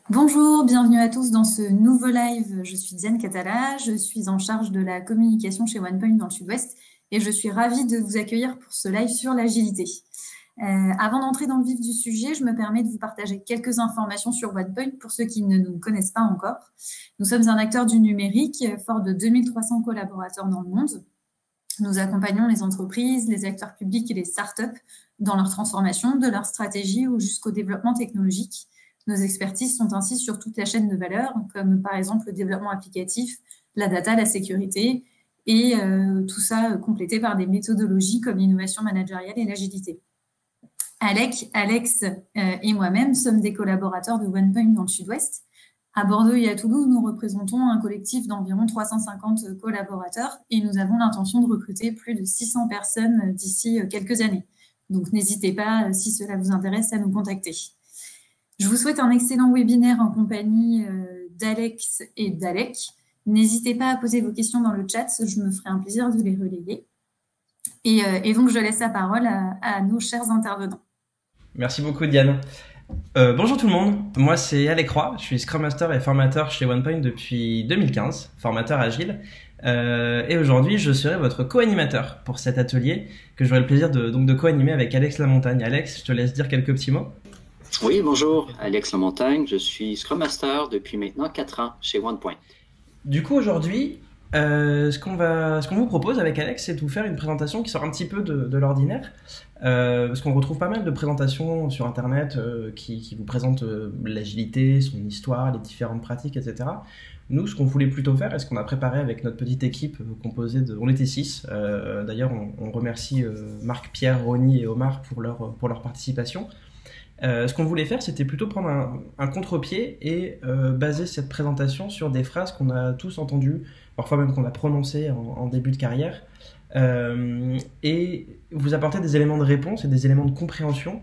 Bonjour, bienvenue à tous dans ce nouveau live. Je suis Diane Catala, je suis en charge de la communication chez OnePoint dans le Sud-Ouest et je suis ravie de vous accueillir pour ce live sur l'agilité. Avant d'entrer dans le vif du sujet, je me permets de vous partager quelques informations sur OnePoint pour ceux qui ne nous connaissent pas encore. Nous sommes un acteur du numérique fort de 2300 collaborateurs dans le monde. Nous accompagnons les entreprises, les acteurs publics et les startups dans leur transformation, de leur stratégie ou jusqu'au développement technologique. Nos expertises sont ainsi sur toute la chaîne de valeur, comme par exemple le développement applicatif, la data, la sécurité, et tout ça complété par des méthodologies comme l'innovation managériale et l'agilité. Alex et moi-même sommes des collaborateurs de OnePoint dans le Sud-Ouest. À Bordeaux et à Toulouse, nous représentons un collectif d'environ 350 collaborateurs et nous avons l'intention de recruter plus de 600 personnes d'ici quelques années. Donc n'hésitez pas, si cela vous intéresse, à nous contacter. Je vous souhaite un excellent webinaire en compagnie d'Alex et d'Alec. N'hésitez pas à poser vos questions dans le chat, je me ferai un plaisir de les relayer. Et donc, je laisse la parole à nos chers intervenants. Merci beaucoup Diane. Bonjour tout le monde, moi c'est Alec Roy, je suis Scrum Master et formateur chez OnePoint depuis 2015, formateur agile. Et aujourd'hui je serai votre co-animateur pour cet atelier que j'aurai le plaisir de co-animer avec Alex Lamontagne. Alex, je te laisse dire quelques petits mots. Oui, bonjour, Alex Lamontagne, je suis Scrum Master depuis maintenant 4 ans chez OnePoint. Du coup aujourd'hui, ce qu'on vous propose avec Alex, c'est de vous faire une présentation qui sort un petit peu de l'ordinaire. Parce qu'on retrouve pas mal de présentations sur internet qui vous présentent l'agilité, son histoire, les différentes pratiques, etc. Nous, ce qu'on voulait plutôt faire, et ce qu'on a préparé avec notre petite équipe composée de... On était 6. D'ailleurs, on remercie Marc, Pierre, Ronnie et Omar pour leur participation. Ce qu'on voulait faire, c'était plutôt prendre un contre-pied et baser cette présentation sur des phrases qu'on a tous entendues, parfois même qu'on a prononcées en début de carrière, et vous apporter des éléments de réponse et des éléments de compréhension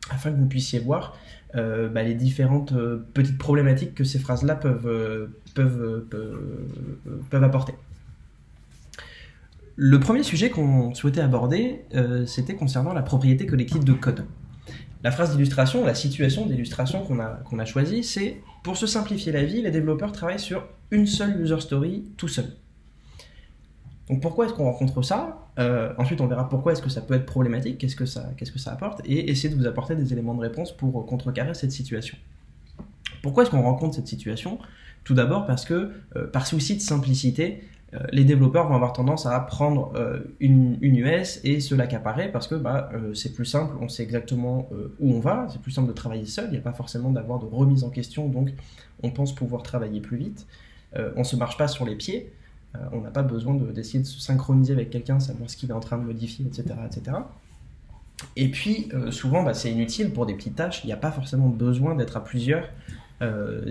afin que vous puissiez voir les différentes petites problématiques que ces phrases-là peuvent apporter. Le premier sujet qu'on souhaitait aborder, c'était concernant la propriété collective de code. La phrase d'illustration, la situation d'illustration qu'on a choisie, c'est « Pour se simplifier la vie, les développeurs travaillent sur une seule user story tout seul ». Donc pourquoi est-ce qu'on rencontre ça ? Ensuite, on verra pourquoi est-ce que ça peut être problématique, qu'est-ce que ça apporte, et essayer de vous apporter des éléments de réponse pour contrecarrer cette situation. Pourquoi est-ce qu'on rencontre cette situation ? Tout d'abord parce que, par souci de simplicité, les développeurs vont avoir tendance à prendre une US et se l'accaparer parce que c'est plus simple, on sait exactement où on va, c'est plus simple de travailler seul, il n'y a pas forcément d'avoir de remise en question, donc on pense pouvoir travailler plus vite. On ne se marche pas sur les pieds, on n'a pas besoin d'essayer de se synchroniser avec quelqu'un, savoir ce qu'il est en train de modifier, etc. etc. Et puis, souvent, c'est inutile pour des petites tâches, il n'y a pas forcément besoin d'être à plusieurs.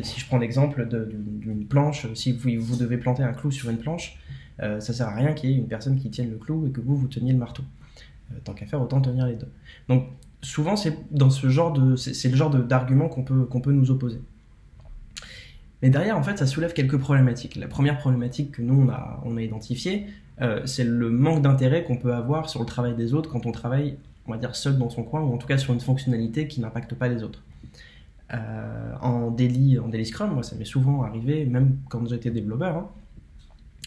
Si je prends l'exemple d'une planche, si vous devez planter un clou sur une planche, ça sert à rien qu'il y ait une personne qui tienne le clou et que vous teniez le marteau. Tant qu'à faire, autant tenir les deux. Donc souvent c'est le genre d'argument qu'on peut nous opposer. Mais derrière, en fait, ça soulève quelques problématiques. La première problématique que nous on a identifiée, c'est le manque d'intérêt qu'on peut avoir sur le travail des autres quand on travaille, on va dire, seul dans son coin, ou en tout cas sur une fonctionnalité qui n'impacte pas les autres. En daily Scrum, moi ça m'est souvent arrivé, même quand j'étais développeur,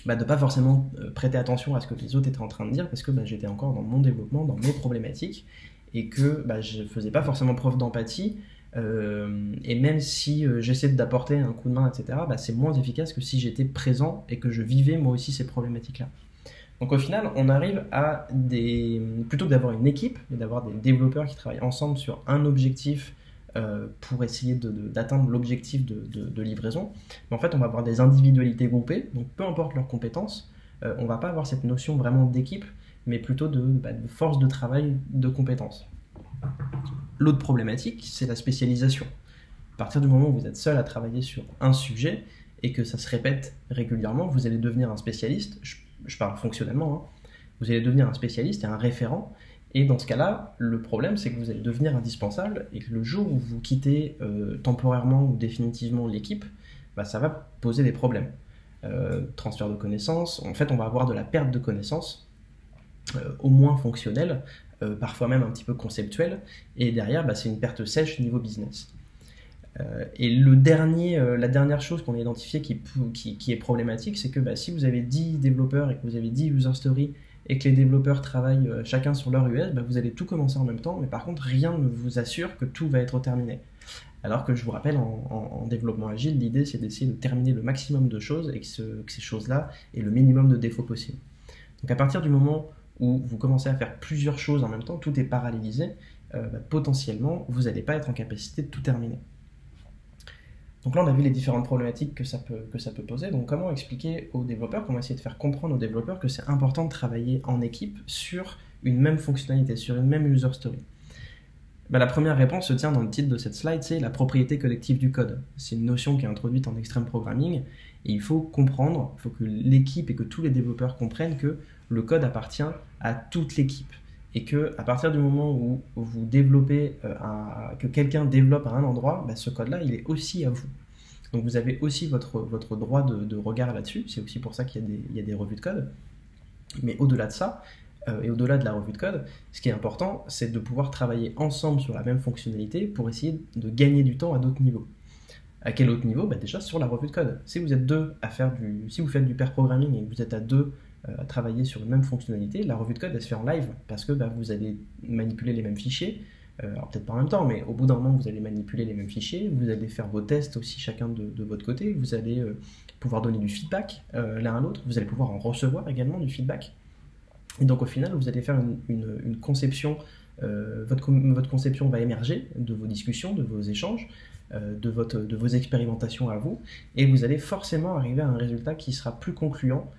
de ne pas forcément prêter attention à ce que les autres étaient en train de dire parce que j'étais encore dans mon développement, dans mes problématiques, et que je ne faisais pas forcément preuve d'empathie, et même si j'essaie d'apporter un coup de main, etc., c'est moins efficace que si j'étais présent et que je vivais moi aussi ces problématiques-là. Donc au final, on arrive à plutôt que d'avoir une équipe, mais d'avoir des développeurs qui travaillent ensemble sur un objectif pour essayer d'atteindre l'objectif de livraison. Mais en fait, on va avoir des individualités groupées, donc peu importe leurs compétences, on ne va pas avoir cette notion vraiment d'équipe, mais plutôt de force de travail, de compétences. L'autre problématique, c'est la spécialisation. À partir du moment où vous êtes seul à travailler sur un sujet et que ça se répète régulièrement, vous allez devenir un spécialiste, je parle fonctionnellement, vous allez devenir un spécialiste et un référent. Et dans ce cas-là, le problème, c'est que vous allez devenir indispensable et que le jour où vous quittez temporairement ou définitivement l'équipe, ça va poser des problèmes. Transfert de connaissances, en fait, on va avoir de la perte de connaissances, au moins fonctionnelle, parfois même un petit peu conceptuelle, et derrière, c'est une perte sèche au niveau business. Et la dernière chose qu'on a identifiée qui est problématique, c'est que si vous avez 10 développeurs et que vous avez 10 user stories et que les développeurs travaillent chacun sur leur US, vous allez tout commencer en même temps, mais par contre rien ne vous assure que tout va être terminé. Alors que je vous rappelle, en développement agile, l'idée c'est d'essayer de terminer le maximum de choses et que ces choses-là aient le minimum de défauts possible. Donc à partir du moment où vous commencez à faire plusieurs choses en même temps, tout est parallélisé, potentiellement vous n'allez pas être en capacité de tout terminer. Donc là, on a vu les différentes problématiques que ça peut poser. Donc comment expliquer aux développeurs, comment essayer de faire comprendre aux développeurs que c'est important de travailler en équipe sur une même fonctionnalité, sur une même user story. La première réponse se tient dans le titre de cette slide, c'est la propriété collective du code. C'est une notion qui est introduite en extreme programming et il faut comprendre, il faut que l'équipe et que tous les développeurs comprennent que le code appartient à toute l'équipe. Et qu'à partir du moment où vous développez, que quelqu'un développe à un endroit, ce code-là, il est aussi à vous. Donc vous avez aussi votre droit de regard là-dessus, c'est aussi pour ça qu'il y a des revues de code. Mais au-delà de ça, et au-delà de la revue de code, ce qui est important, c'est de pouvoir travailler ensemble sur la même fonctionnalité pour essayer de gagner du temps à d'autres niveaux. À quel autre niveau ? Déjà sur la revue de code. Si vous êtes deux si vous faites du pair programming et que vous êtes à deux à travailler sur une même fonctionnalité, la revue de code elle se fait en live parce que vous allez manipuler les mêmes fichiers, alors peut-être pas en même temps, mais au bout d'un moment vous allez manipuler les mêmes fichiers, vous allez faire vos tests aussi chacun de votre côté, vous allez pouvoir donner du feedback l'un à l'autre, vous allez pouvoir en recevoir également du feedback. Et donc au final vous allez faire une conception, votre conception va émerger de vos discussions, de vos échanges, de vos expérimentations à vous, et vous allez forcément arriver à un résultat qui sera plus concluant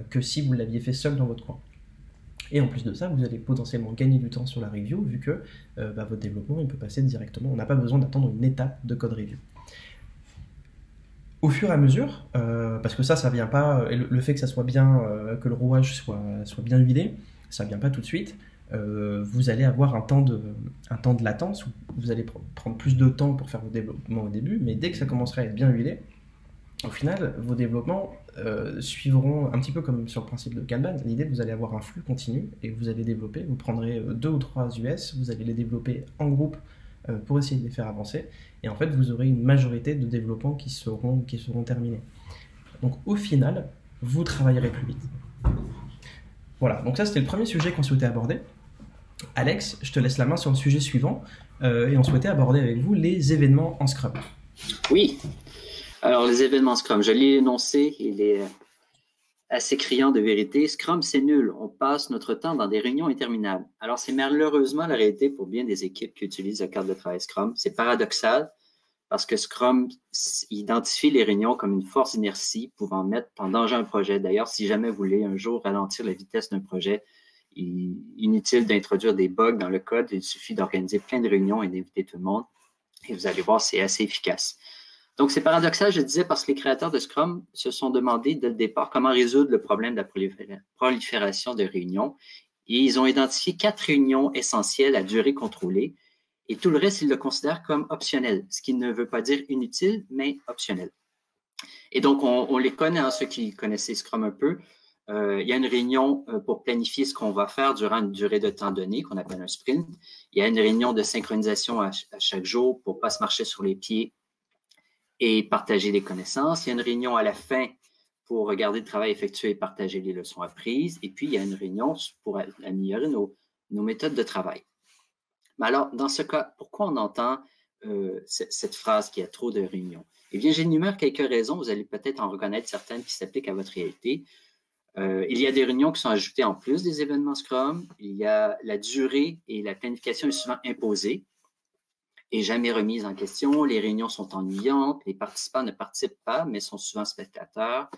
que si vous l'aviez fait seul dans votre coin. Et en plus de ça, vous allez potentiellement gagner du temps sur la review, vu que votre développement il peut passer directement. On n'a pas besoin d'attendre une étape de code review. Au fur et à mesure, parce que ça vient pas, le fait que ça soit bien, que le rouage soit bien huilé, ça vient pas tout de suite. Vous allez avoir un temps de latence où vous allez prendre plus de temps pour faire vos développements au début, mais dès que ça commencera à être bien huilé, au final, vos développements suivront un petit peu comme sur le principe de Kanban. L'idée, vous allez avoir un flux continu et vous allez développer. Vous prendrez 2 ou 3 US, vous allez les développer en groupe pour essayer de les faire avancer. Et en fait, vous aurez une majorité de développements qui seront terminés. Donc au final, vous travaillerez plus vite. Voilà, donc ça c'était le premier sujet qu'on souhaitait aborder. Alex, je te laisse la main sur le sujet suivant et on souhaitait aborder avec vous les événements en Scrum. Oui. Alors, les événements Scrum, je l'ai énoncé, il est assez criant de vérité. Scrum, c'est nul. On passe notre temps dans des réunions interminables. Alors, c'est malheureusement la réalité pour bien des équipes qui utilisent le cadre de travail Scrum. C'est paradoxal parce que Scrum identifie les réunions comme une force d'inertie pouvant mettre en danger un projet. D'ailleurs, si jamais vous voulez un jour ralentir la vitesse d'un projet, inutile d'introduire des bugs dans le code, il suffit d'organiser plein de réunions et d'inviter tout le monde. Et vous allez voir, c'est assez efficace. Donc, c'est paradoxal, je disais, parce que les créateurs de Scrum se sont demandé dès le départ comment résoudre le problème de la prolifération de réunions. Et ils ont identifié 4 réunions essentielles à durée contrôlée. Et tout le reste, ils le considèrent comme optionnel, ce qui ne veut pas dire inutile, mais optionnel. Et donc, on les connaît, ceux qui connaissaient Scrum un peu. Il y a une réunion pour planifier ce qu'on va faire durant une durée de temps donnée, qu'on appelle un sprint. Il y a une réunion de synchronisation à chaque jour pour ne pas se marcher sur les pieds et partager les connaissances. Il y a une réunion à la fin pour regarder le travail effectué et partager les leçons apprises. Et puis, il y a une réunion pour améliorer nos méthodes de travail. Mais alors, dans ce cas, pourquoi on entend cette phrase qu'il y a trop de réunions? Eh bien, j'énumère quelques raisons. Vous allez peut-être en reconnaître certaines qui s'appliquent à votre réalité. Il y a des réunions qui sont ajoutées en plus des événements Scrum. Il y a la durée et la planification est souvent imposée et jamais remise en question. Les réunions sont ennuyantes. Les participants ne participent pas, mais sont souvent spectateurs.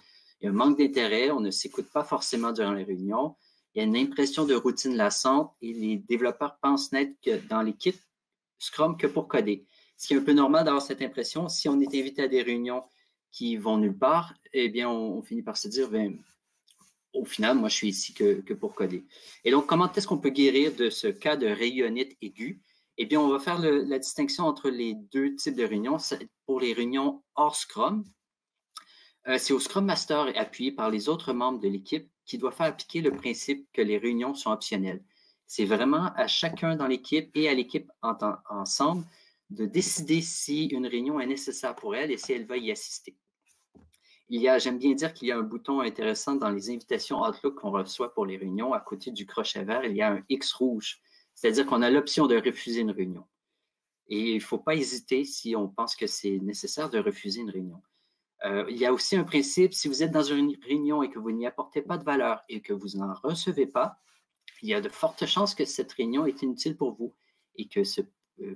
Il y a un manque d'intérêt. On ne s'écoute pas forcément durant les réunions. Il y a une impression de routine lassante et les développeurs pensent n'être que dans l'équipe Scrum que pour coder. Ce qui est un peu normal d'avoir cette impression. Si on est invité à des réunions qui vont nulle part, eh bien, on finit par se dire, au final, moi, je suis ici que pour coder. Et donc, comment est-ce qu'on peut guérir de ce cas de rayonnite aiguë? Eh bien, on va faire la distinction entre les 2 types de réunions. Pour les réunions hors Scrum, c'est au Scrum Master appuyé par les autres membres de l'équipe qui doit faire appliquer le principe que les réunions sont optionnelles. C'est vraiment à chacun dans l'équipe et à l'équipe ensemble de décider si une réunion est nécessaire pour elle et si elle va y assister. J'aime bien dire qu'il y a un bouton intéressant dans les invitations Outlook qu'on reçoit pour les réunions. À côté du crochet vert, il y a un X rouge, c'est-à-dire qu'on a l'option de refuser une réunion. Et il ne faut pas hésiter si on pense que c'est nécessaire de refuser une réunion. Il y a aussi un principe, si vous êtes dans une réunion et que vous n'y apportez pas de valeur et que vous n'en recevez pas, il y a de fortes chances que cette réunion est inutile pour vous et que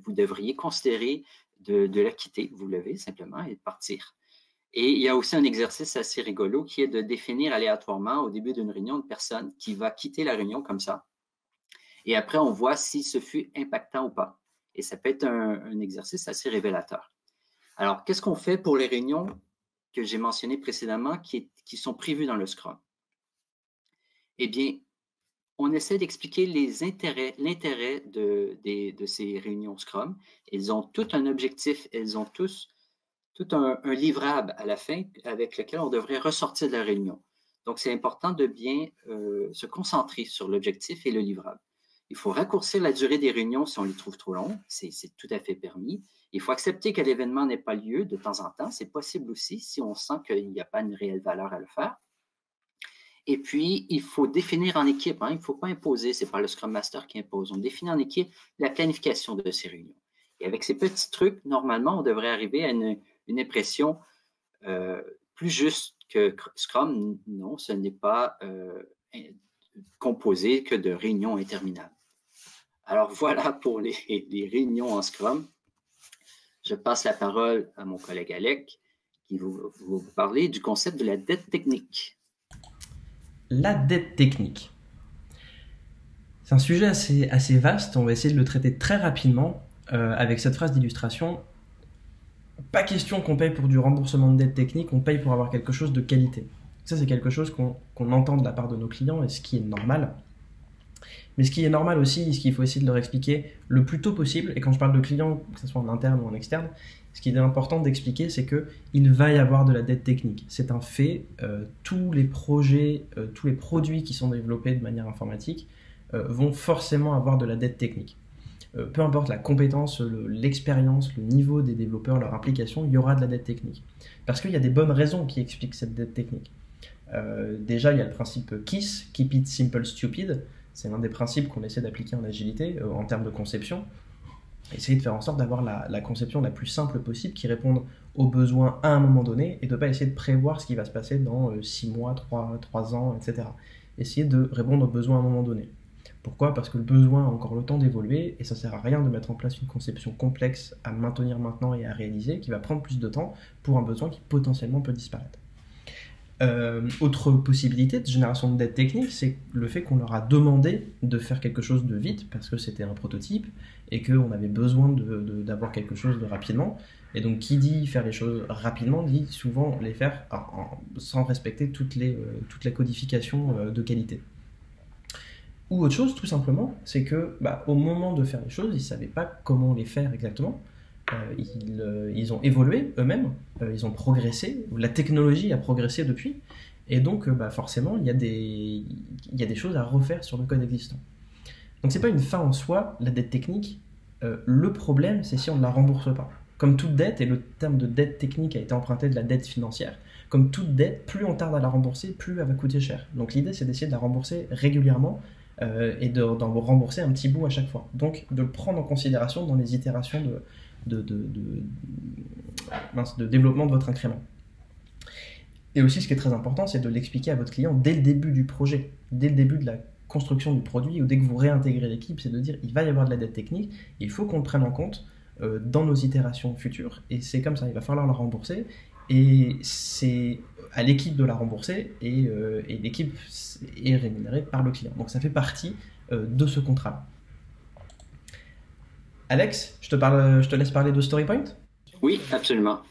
vous devriez considérer de la quitter, vous lever simplement et de partir. Et il y a aussi un exercice assez rigolo qui est de définir aléatoirement au début d'une réunion une personne qui va quitter la réunion comme ça. Et après, on voit si ce fut impactant ou pas. Et ça peut être un exercice assez révélateur. Alors, qu'est-ce qu'on fait pour les réunions que j'ai mentionnées précédemment qui sont prévues dans le Scrum? Eh bien, on essaie d'expliquer l'intérêt de ces réunions Scrum. Elles ont tout un objectif, elles ont tout un livrable à la fin avec lequel on devrait ressortir de la réunion. Donc, c'est important de bien se concentrer sur l'objectif et le livrable. Il faut raccourcir la durée des réunions si on les trouve trop longues, c'est tout à fait permis. Il faut accepter que l'événement n'ait pas lieu de temps en temps, c'est possible aussi si on sent qu'il n'y a pas une réelle valeur à le faire. Et puis, il faut définir en équipe, il ne faut pas imposer, ce n'est pas le Scrum Master qui impose, on définit en équipe la planification de ces réunions. Et avec ces petits trucs, normalement, on devrait arriver à une impression plus juste que Scrum. Non, ce n'est pas composé que de réunions interminables. Alors voilà pour les réunions en Scrum. Je passe la parole à mon collègue Alec qui va vous parler du concept de la dette technique. La dette technique. C'est un sujet assez vaste, on va essayer de le traiter très rapidement avec cette phrase d'illustration. Pas question qu'on paye pour du remboursement de dette technique, on paye pour avoir quelque chose de qualité. Ça, c'est quelque chose qu'on entend de la part de nos clients et ce qui est normal. Mais ce qui est normal aussi, ce qu'il faut essayer de leur expliquer le plus tôt possible, et quand je parle de clients, que ce soit en interne ou en externe, ce qui est important d'expliquer, c'est qu'il va y avoir de la dette technique. C'est un fait, tous les projets, tous les produits qui sont développés de manière informatique vont forcément avoir de la dette technique. Peu importe la compétence, l'expérience, le niveau des développeurs, leur implication, il y aura de la dette technique. Parce qu'il y a des bonnes raisons qui expliquent cette dette technique. Déjà, il y a le principe KISS, Keep It Simple Stupid. C'est l'un des principes qu'on essaie d'appliquer en agilité en termes de conception. Essayer de faire en sorte d'avoir la conception la plus simple possible qui réponde aux besoins à un moment donné et de ne pas essayer de prévoir ce qui va se passer dans 6 mois, 3 ans, etc. Essayer de répondre aux besoins à un moment donné. Pourquoi ? Parce que le besoin a encore le temps d'évoluer et ça ne sert à rien de mettre en place une conception complexe à maintenir maintenant et à réaliser qui va prendre plus de temps pour un besoin qui potentiellement peut disparaître. Autre possibilité de génération de dette technique, c'est le fait qu'on leur a demandé de faire quelque chose de vite parce que c'était un prototype et qu'on avait besoin d'avoir quelque chose de rapidement. Et donc, qui dit faire les choses rapidement dit souvent les faire sans respecter toute la codification de qualité. Ou autre chose, tout simplement, c'est que au moment de faire les choses, ils ne savaient pas comment les faire exactement. Ils ont évolué eux-mêmes, ils ont progressé, la technologie a progressé depuis, et donc forcément il y a des choses à refaire sur le code existant. Donc c'est pas une fin en soi, la dette technique, le problème c'est si on ne la rembourse pas. Comme toute dette, et le terme de dette technique a été emprunté de la dette financière, comme toute dette, plus on tarde à la rembourser, plus elle va coûter cher. Donc l'idée c'est d'essayer de la rembourser régulièrement, et d'en rembourser un petit bout à chaque fois. Donc de le prendre en considération dans les itérations de développement de votre incrément. Et aussi, ce qui est très important, c'est de l'expliquer à votre client dès le début du projet, dès le début de la construction du produit, ou dès que vous réintégrez l'équipe, c'est de dire il va y avoir de la dette technique, il faut qu'on le prenne en compte dans nos itérations futures, et c'est comme ça, il va falloir la rembourser, et c'est à l'équipe de la rembourser, et l'équipe est rémunérée par le client. Donc ça fait partie de ce contrat. Alex, je te laisse parler de StoryPoint. Oui, absolument.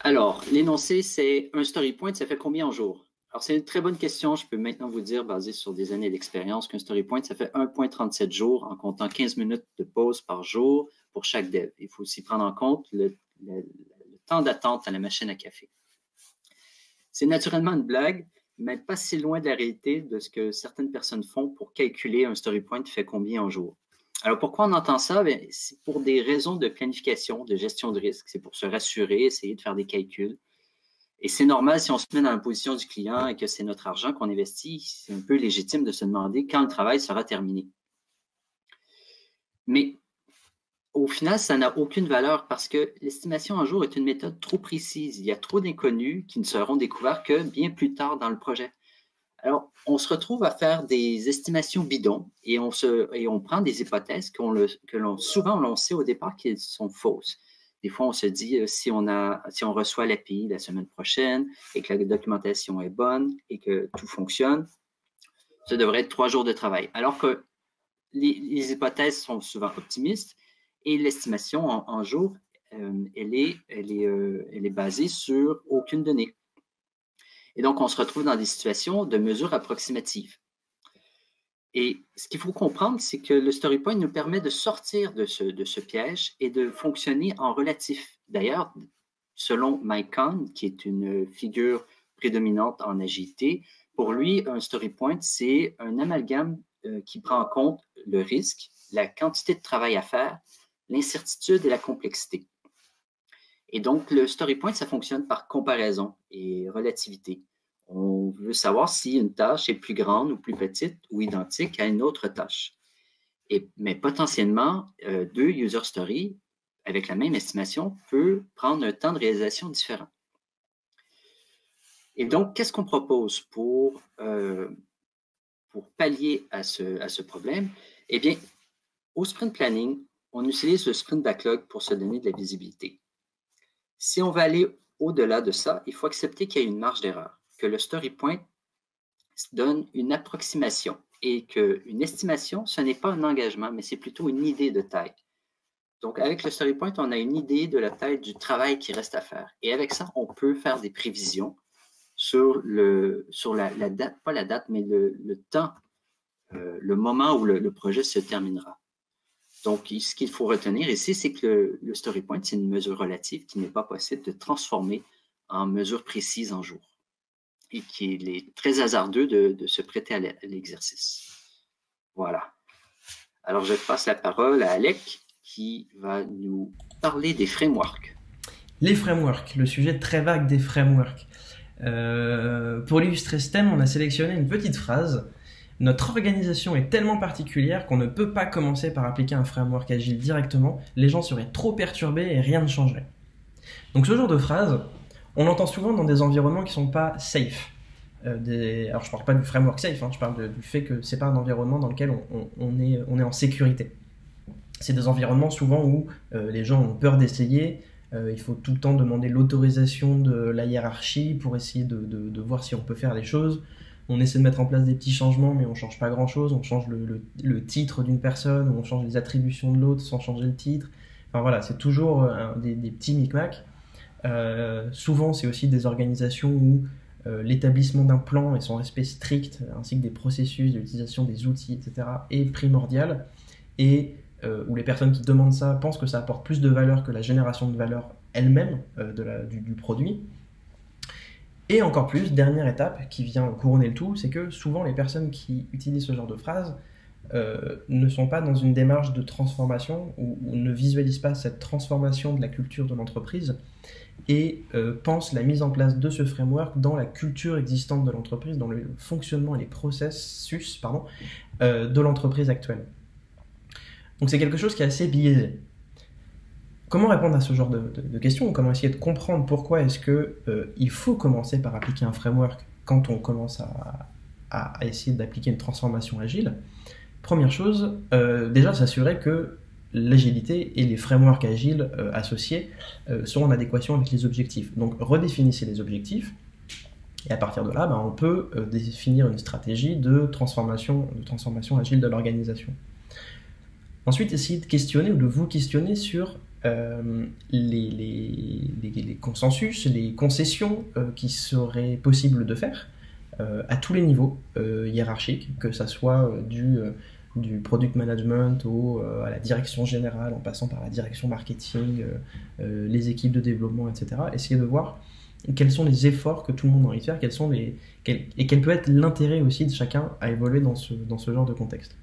Alors, l'énoncé, c'est un StoryPoint, ça fait combien en jours? Alors, c'est une très bonne question. Je peux maintenant vous dire, basé sur des années d'expérience, qu'un StoryPoint, ça fait 1,37 jours en comptant 15 minutes de pause par jour pour chaque dev. Il faut aussi prendre en compte le temps d'attente à la machine à café. C'est naturellement une blague, mais pas si loin de la réalité de ce que certaines personnes font pour calculer un StoryPoint fait combien en jours. Alors, pourquoi on entend ça? Bien, c'est pour des raisons de planification, de gestion de risque. C'est pour se rassurer, essayer de faire des calculs. Et c'est normal si on se met dans la position du client et que c'est notre argent qu'on investit, c'est un peu légitime de se demander quand le travail sera terminé. Mais au final, ça n'a aucune valeur parce que l'estimation en jour est une méthode trop précise. Il y a trop d'inconnus qui ne seront découverts que bien plus tard dans le projet. Alors, on se retrouve à faire des estimations bidons et on prend des hypothèses souvent on sait au départ qu'elles sont fausses. Des fois, on se dit si on reçoit l'API la semaine prochaine et que la documentation est bonne et que tout fonctionne, ça devrait être 3 jours de travail. Alors que les hypothèses sont souvent optimistes et l'estimation en jours, elle est basée sur aucune donnée. Et donc, on se retrouve dans des situations de mesures approximatives. Et ce qu'il faut comprendre, c'est que le StoryPoint nous permet de sortir de ce piège et de fonctionner en relatif. D'ailleurs, selon Mike Kahn, qui est une figure prédominante en agilité, pour lui, un StoryPoint, c'est un amalgame qui prend en compte le risque, la quantité de travail à faire, l'incertitude et la complexité. Et donc, le StoryPoint, ça fonctionne par comparaison et relativité. On veut savoir si une tâche est plus grande ou plus petite ou identique à une autre tâche. Mais potentiellement, 2 user stories avec la même estimation peut prendre un temps de réalisation différent. Et donc, qu'est-ce qu'on propose pour pallier à ce problème? Eh bien, au sprint planning, on utilise le sprint backlog pour se donner de la visibilité. Si on va aller au-delà de ça, il faut accepter qu'il y a une marge d'erreur, que le StoryPoint donne une approximation et qu'une estimation, ce n'est pas un engagement, mais c'est plutôt une idée de taille. Donc, avec le StoryPoint, on a une idée de la taille du travail qui reste à faire. Et avec ça, on peut faire des prévisions sur la date, pas la date, mais le temps, le moment où le projet se terminera. Donc, ce qu'il faut retenir ici, c'est que le StoryPoint, c'est une mesure relative qui n'est pas possible de transformer en mesure précise en jours et qu'il est très hasardeux de se prêter à l'exercice. Voilà. Alors, je passe la parole à Alec qui va nous parler des frameworks. Les frameworks, le sujet très vague des frameworks. Pour illustrer ce thème, on a sélectionné une petite phrase. Notre organisation est tellement particulière qu'on ne peut pas commencer par appliquer un framework agile directement. Les gens seraient trop perturbés et rien ne changerait. Donc ce genre de phrase, on l'entend souvent dans des environnements qui ne sont pas safe. Alors je ne parle pas du framework safe, je parle du fait que ce n'est pas un environnement dans lequel on est en sécurité. C'est des environnements souvent où les gens ont peur d'essayer. Il faut tout le temps demander l'autorisation de la hiérarchie pour essayer de voir si on peut faire les choses. On essaie de mettre en place des petits changements, mais on ne change pas grand-chose. On change le titre d'une personne, ou on change les attributions de l'autre sans changer le titre. Enfin voilà, c'est toujours des petits micmacs. Souvent, c'est aussi des organisations où l'établissement d'un plan et son respect strict, ainsi que des processus, de l'utilisation des outils, etc., est primordial. Et où les personnes qui demandent ça pensent que ça apporte plus de valeur que la génération de valeur elle-même du produit. Et encore plus, dernière étape qui vient couronner le tout, c'est que souvent les personnes qui utilisent ce genre de phrase ne sont pas dans une démarche de transformation ou ne visualisent pas cette transformation de la culture de l'entreprise et pensent la mise en place de ce framework dans la culture existante de l'entreprise, dans le fonctionnement et les processus de l'entreprise actuelle. Donc c'est quelque chose qui est assez biaisé. Comment répondre à ce genre de questions? Comment essayer de comprendre pourquoi est-ce qu'il faut commencer par appliquer un framework quand on commence à essayer d'appliquer une transformation agile? Première chose, déjà s'assurer que l'agilité et les frameworks agiles associés sont en adéquation avec les objectifs. Donc redéfinissez les objectifs et à partir de là, on peut définir une stratégie de transformation agile de l'organisation. Ensuite, essayez de questionner ou de vous questionner sur les consensus, les concessions qui seraient possibles de faire à tous les niveaux hiérarchiques, que ça soit du product management à la direction générale, en passant par la direction marketing, les équipes de développement, etc. Essayez de voir quels sont les efforts que tout le monde a envie de faire, et quel peut être l'intérêt aussi de chacun à évoluer dans ce genre de contexte.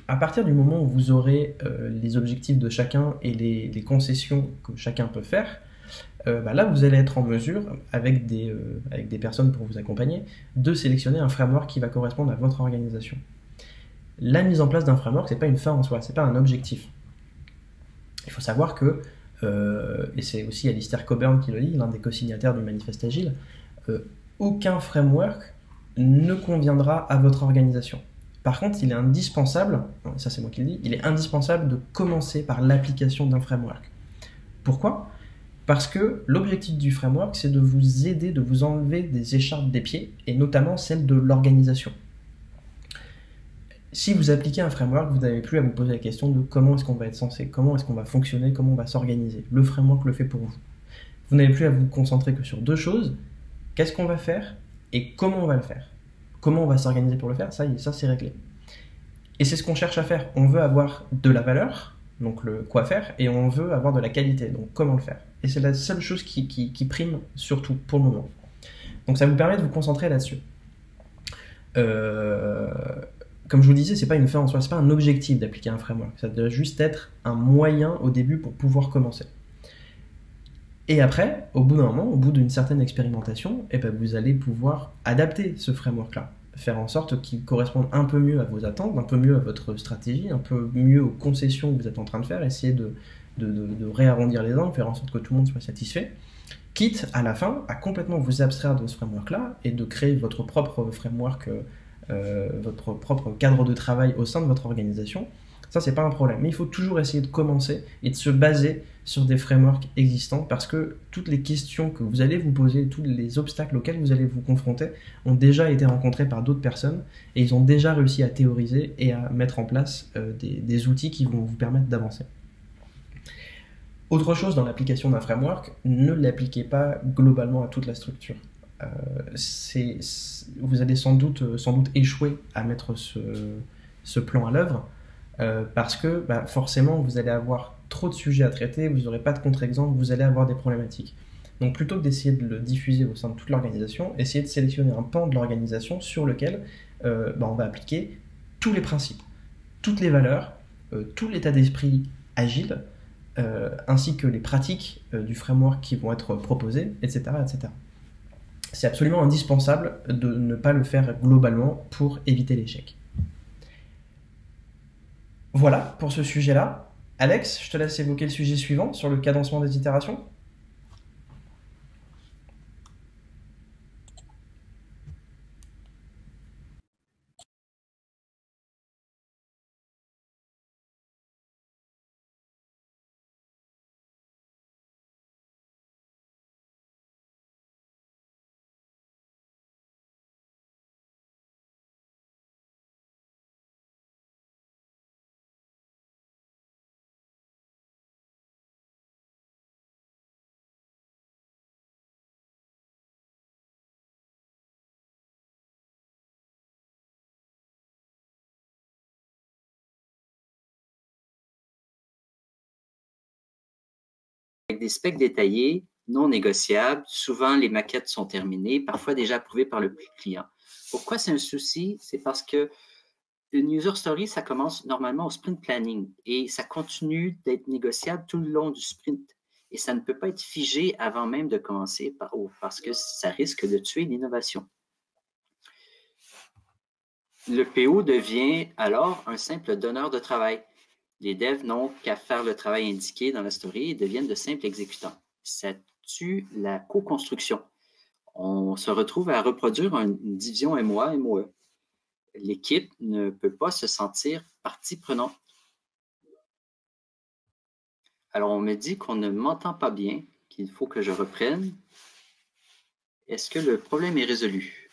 À partir du moment où vous aurez les objectifs de chacun et les concessions que chacun peut faire, là, vous allez être en mesure, avec des personnes pour vous accompagner, de sélectionner un framework qui va correspondre à votre organisation. La mise en place d'un framework, ce n'est pas une fin en soi, ce n'est pas un objectif. Il faut savoir que, et c'est aussi Alistair Coburn qui le dit, l'un des co-signataires du Manifeste Agile, aucun framework ne conviendra à votre organisation. Par contre, il est indispensable, ça c'est moi qui le dis, il est indispensable de commencer par l'application d'un framework. Pourquoi ? Parce que l'objectif du framework, c'est de vous aider, de vous enlever des écharpes des pieds, et notamment celle de l'organisation. Si vous appliquez un framework, vous n'avez plus à vous poser la question de comment est-ce qu'on va être censé, comment est-ce qu'on va fonctionner, comment on va s'organiser. Le framework le fait pour vous. Vous n'avez plus à vous concentrer que sur deux choses, qu'est-ce qu'on va faire et comment on va le faire. Comment on va s'organiser pour le faire, ça c'est réglé. Et c'est ce qu'on cherche à faire. On veut avoir de la valeur, donc le quoi faire, et on veut avoir de la qualité, donc comment le faire. Et c'est la seule chose qui prime surtout pour le moment. Donc ça vous permet de vous concentrer là-dessus. Comme je vous disais, c'est pas une fin en soi, c'est pas un objectif d'appliquer un framework. Ça doit juste être un moyen au début pour pouvoir commencer. Et après, au bout d'un moment, au bout d'une certaine expérimentation, vous allez pouvoir adapter ce framework-là, faire en sorte qu'il corresponde un peu mieux à vos attentes, un peu mieux à votre stratégie, un peu mieux aux concessions que vous êtes en train de faire, essayer de réarrondir les angles, faire en sorte que tout le monde soit satisfait, quitte à la fin à complètement vous abstraire de ce framework-là et de créer votre propre framework, votre propre cadre de travail au sein de votre organisation. Ça, c'est pas un problème. Mais il faut toujours essayer de commencer et de se baser sur des frameworks existants parce que toutes les questions que vous allez vous poser, tous les obstacles auxquels vous allez vous confronter ont déjà été rencontrés par d'autres personnes et ils ont déjà réussi à théoriser et à mettre en place des outils qui vont vous permettre d'avancer. Autre chose dans l'application d'un framework, ne l'appliquez pas globalement à toute la structure. Vous allez sans doute échouer à mettre ce plan à l'œuvre parce que forcément vous allez avoir trop de sujets à traiter, vous n'aurez pas de contre-exemple, vous allez avoir des problématiques. Donc plutôt que d'essayer de le diffuser au sein de toute l'organisation, essayez de sélectionner un pan de l'organisation sur lequel on va appliquer tous les principes, toutes les valeurs, tout l'état d'esprit agile, ainsi que les pratiques du framework qui vont être proposées, etc., etc. C'est absolument indispensable de ne pas le faire globalement pour éviter l'échec. Voilà pour ce sujet-là. Alex, je te laisse évoquer le sujet suivant sur le cadencement des itérations. Avec des specs détaillés, non négociables, souvent les maquettes sont terminées, parfois déjà approuvées par le client. Pourquoi c'est un souci? C'est parce que une user story, ça commence normalement au sprint planning et ça continue d'être négociable tout le long du sprint. Et ça ne peut pas être figé avant même de commencer parce que ça risque de tuer l'innovation. Le PO devient alors un simple donneur de travail. Les devs n'ont qu'à faire le travail indiqué dans la story et deviennent de simples exécutants. Ça tue la co-construction. On se retrouve à reproduire une division MOA, MOE. L'équipe ne peut pas se sentir partie prenante. Alors, on me dit qu'on ne m'entend pas bien, qu'il faut que je reprenne. Est-ce que le problème est résolu?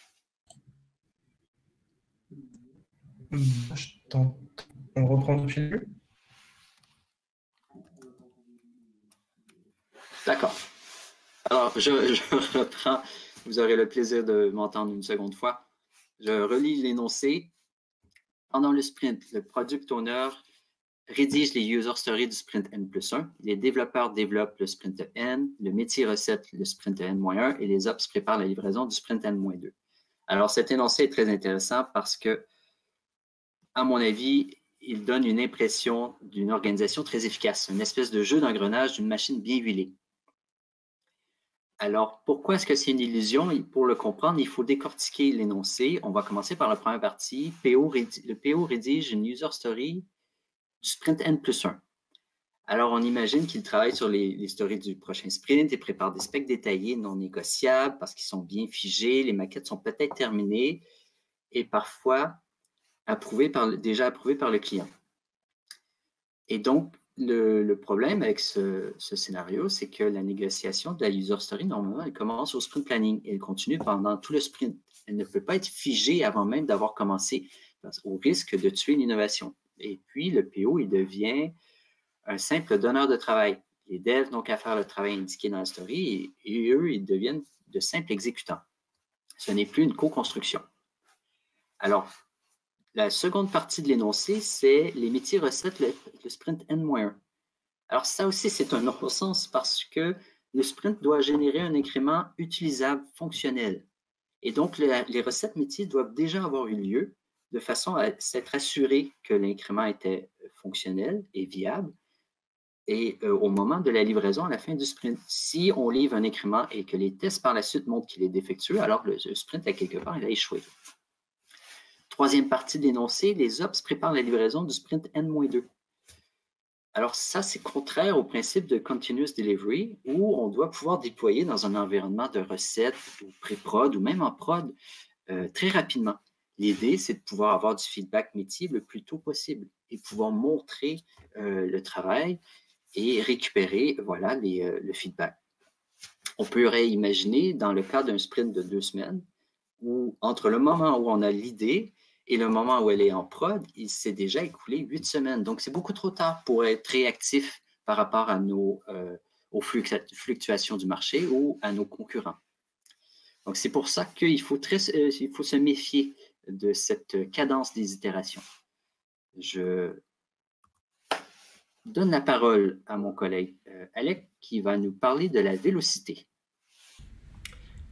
On reprend depuis le début. D'accord. Alors, je reprends. Vous aurez le plaisir de m'entendre une seconde fois. Je relis l'énoncé. Pendant le sprint, le product owner rédige les user stories du sprint N+1. Les développeurs développent le sprint N. Le métier recette le sprint N-1 et les ops préparent la livraison du sprint N-2. Alors, cet énoncé est très intéressant parce que, à mon avis, il donne une impression d'une organisation très efficace, une espèce de jeu d'engrenage d'une machine bien huilée. Alors, pourquoi est-ce que c'est une illusion? Pour le comprendre, il faut décortiquer l'énoncé. On va commencer par la première partie. Le PO rédige une user story du sprint N+1. Alors, on imagine qu'il travaille sur les stories du prochain sprint et prépare des specs détaillés non négociables parce qu'ils sont bien figés, les maquettes sont peut-être terminées et parfois déjà approuvées par le client. Et donc, le problème avec ce scénario, c'est que la négociation de la user story, normalement, elle commence au sprint planning et elle continue pendant tout le sprint. Elle ne peut pas être figée avant même d'avoir commencé, au risque de tuer l'innovation. Et puis, le PO, il devient un simple donneur de travail. Les devs n'ont qu'à faire le travail indiqué dans la story et eux, ils deviennent de simples exécutants. Ce n'est plus une co-construction. Alors, la seconde partie de l'énoncé, c'est les métiers recettes, le sprint N-1. Alors, ça aussi, c'est un non-sens parce que le sprint doit générer un incrément utilisable, fonctionnel. Et donc, les recettes métiers doivent déjà avoir eu lieu de façon à s'être assuré que l'incrément était fonctionnel et viable. Et au moment de la livraison, à la fin du sprint, si on livre un incrément et que les tests par la suite montrent qu'il est défectueux, alors le sprint, à quelque part, il a échoué. Troisième partie de l'énoncé, les ops préparent la livraison du sprint N-2. Alors ça, c'est contraire au principe de continuous delivery où on doit pouvoir déployer dans un environnement de recettes ou pré-prod ou même en prod très rapidement. L'idée, c'est de pouvoir avoir du feedback métier le plus tôt possible et pouvoir montrer le travail et récupérer voilà, le feedback. On pourrait imaginer dans le cas d'un sprint de 2 semaines où entre le moment où on a l'idée et le moment où elle est en prod, il s'est déjà écoulé 8 semaines. Donc, c'est beaucoup trop tard pour être réactif par rapport à aux fluctuations du marché ou à nos concurrents. Donc, c'est pour ça qu'il faut se méfier de cette cadence des itérations. Je donne la parole à mon collègue Alec qui va nous parler de la vélocité.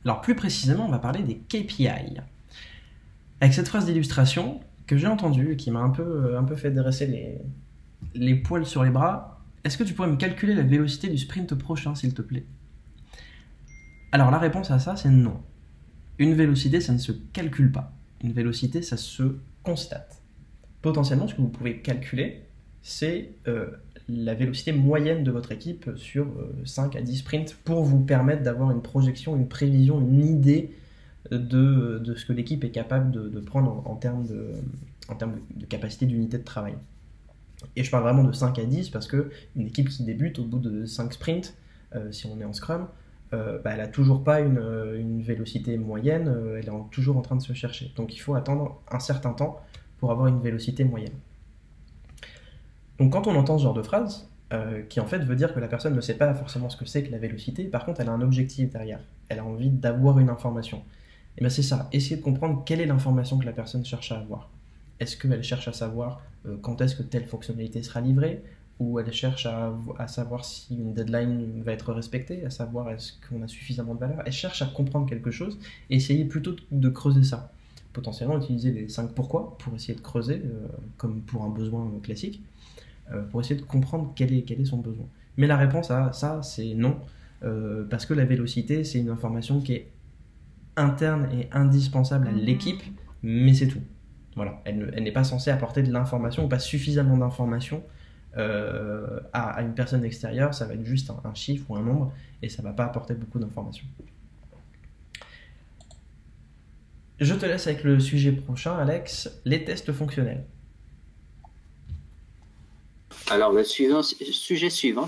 Alors, plus précisément, on va parler des KPI. Avec cette phrase d'illustration que j'ai entendue et qui m'a un peu fait dresser les poils sur les bras, est-ce que tu pourrais me calculer la vélocité du sprint prochain, s'il te plaît? Alors la réponse à ça, c'est non. Une vélocité, ça ne se calcule pas. Une vélocité, ça se constate. Potentiellement, ce que vous pouvez calculer, c'est la vélocité moyenne de votre équipe sur 5 à 10 sprints pour vous permettre d'avoir une projection, une prévision, une idée de ce que l'équipe est capable de prendre en termes de capacité d'unité de travail. Et je parle vraiment de 5 à 10 parce qu'une équipe qui débute au bout de 5 sprints, si on est en Scrum, elle n'a toujours pas une vélocité moyenne, elle est toujours en train de se chercher. Donc il faut attendre un certain temps pour avoir une vélocité moyenne. Donc quand on entend ce genre de phrase, qui en fait veut dire que la personne ne sait pas forcément ce que c'est que la vélocité, par contre elle a un objectif derrière, elle a envie d'avoir une information. Et bien c'est ça, essayer de comprendre quelle est l'information que la personne cherche à avoir. Est-ce qu'elle cherche à savoir quand est-ce que telle fonctionnalité sera livrée, ou elle cherche à savoir si une deadline va être respectée, à savoir est-ce qu'on a suffisamment de valeur. Elle cherche à comprendre quelque chose et essayer plutôt de creuser ça. Potentiellement utiliser les 5 pourquoi pour essayer de creuser, comme pour un besoin classique, pour essayer de comprendre quel est son besoin. Mais la réponse à ça, c'est non, parce que la vélocité, c'est une information qui est interne et indispensable à l'équipe, mais c'est tout. Voilà, elle n'est pas censée apporter de l'information ou pas suffisamment d'informations à une personne extérieure. Ça va être juste un chiffre ou un nombre et ça ne va pas apporter beaucoup d'informations. Je te laisse avec le sujet prochain, Alex, les tests fonctionnels. Alors, le sujet suivant,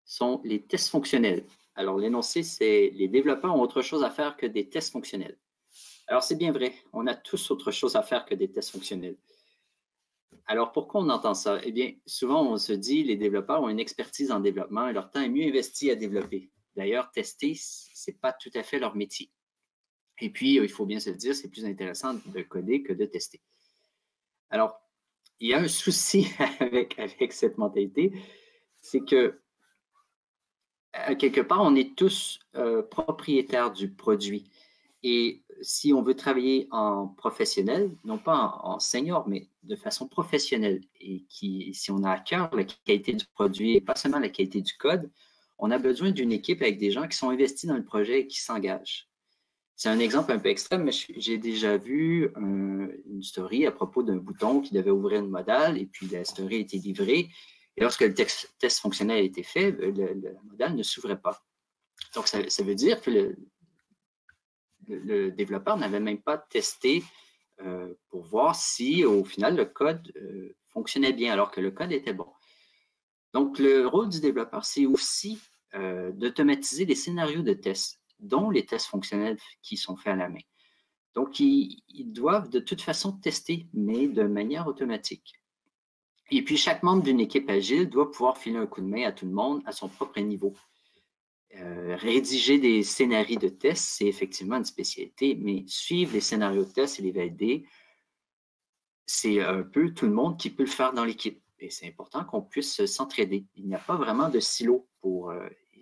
sont les tests fonctionnels. Alors, l'énoncé, c'est les développeurs ont autre chose à faire que des tests fonctionnels. Alors, c'est bien vrai, on a tous autre chose à faire que des tests fonctionnels. Alors, pourquoi on entend ça? Eh bien, souvent, on se dit les développeurs ont une expertise en développement et leur temps est mieux investi à développer. D'ailleurs, tester, ce n'est pas tout à fait leur métier. Et puis, il faut bien se le dire, c'est plus intéressant de coder que de tester. Alors, il y a un souci avec cette mentalité, c'est que, à quelque part, on est tous propriétaires du produit. Et si on veut travailler en professionnel, non pas en senior, mais de façon professionnelle, et si on a à cœur la qualité du produit et pas seulement la qualité du code, on a besoin d'une équipe avec des gens qui sont investis dans le projet et qui s'engagent. C'est un exemple un peu extrême, mais j'ai déjà vu une story à propos d'un bouton qui devait ouvrir une modale, et puis la story a été livrée. Et lorsque le test fonctionnel a été fait, la modale ne s'ouvrait pas. Donc, ça veut dire que le développeur n'avait même pas testé pour voir si, au final, le code fonctionnait bien, alors que le code était bon. Donc, le rôle du développeur, c'est aussi d'automatiser les scénarios de tests, dont les tests fonctionnels qui sont faits à la main. Donc, ils doivent de toute façon tester, mais de manière automatique. Et puis, chaque membre d'une équipe agile doit pouvoir filer un coup de main à tout le monde à son propre niveau. Rédiger des scénarios de tests, c'est effectivement une spécialité, mais suivre les scénarios de tests et les valider, c'est un peu tout le monde qui peut le faire dans l'équipe. Et c'est important qu'on puisse s'entraider. Il n'y a pas vraiment de silo pour...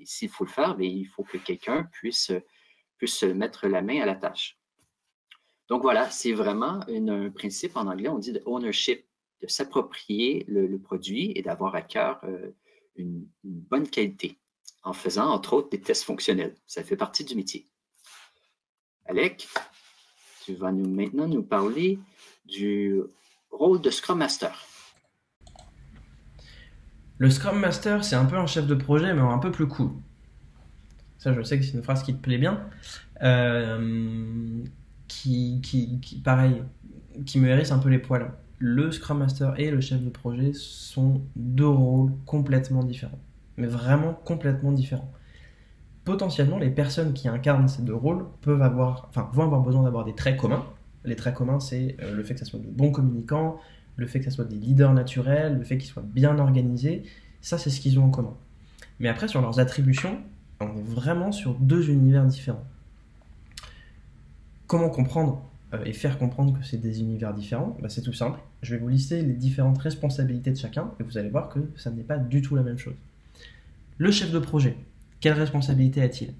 s'il faut le faire, mais il faut que quelqu'un puisse mettre la main à la tâche. Donc voilà, c'est vraiment un principe, en anglais, on dit de ownership, de s'approprier le produit et d'avoir à cœur une bonne qualité, en faisant, entre autres, des tests fonctionnels. Ça fait partie du métier. Alec, tu vas maintenant nous parler du rôle de Scrum Master. Le Scrum Master, c'est un peu un chef de projet, mais un peu plus cool. Ça, je sais que c'est une phrase qui te plaît bien. Pareil, qui me hérisse un peu les poils. Le Scrum Master et le chef de projet sont deux rôles complètement différents. Mais vraiment complètement différents. Potentiellement, les personnes qui incarnent ces deux rôles vont avoir besoin d'avoir des traits communs. Les traits communs, c'est le fait que ce soit de bons communicants, le fait que ce soit des leaders naturels, le fait qu'ils soient bien organisés. Ça, c'est ce qu'ils ont en commun. Mais après, sur leurs attributions, on est vraiment sur deux univers différents. Comment comprendre et faire comprendre que c'est des univers différents? C'est tout simple. Je vais vous lister les différentes responsabilités de chacun et vous allez voir que ça n'est pas du tout la même chose. Le chef de projet, quelle responsabilité a-t-il?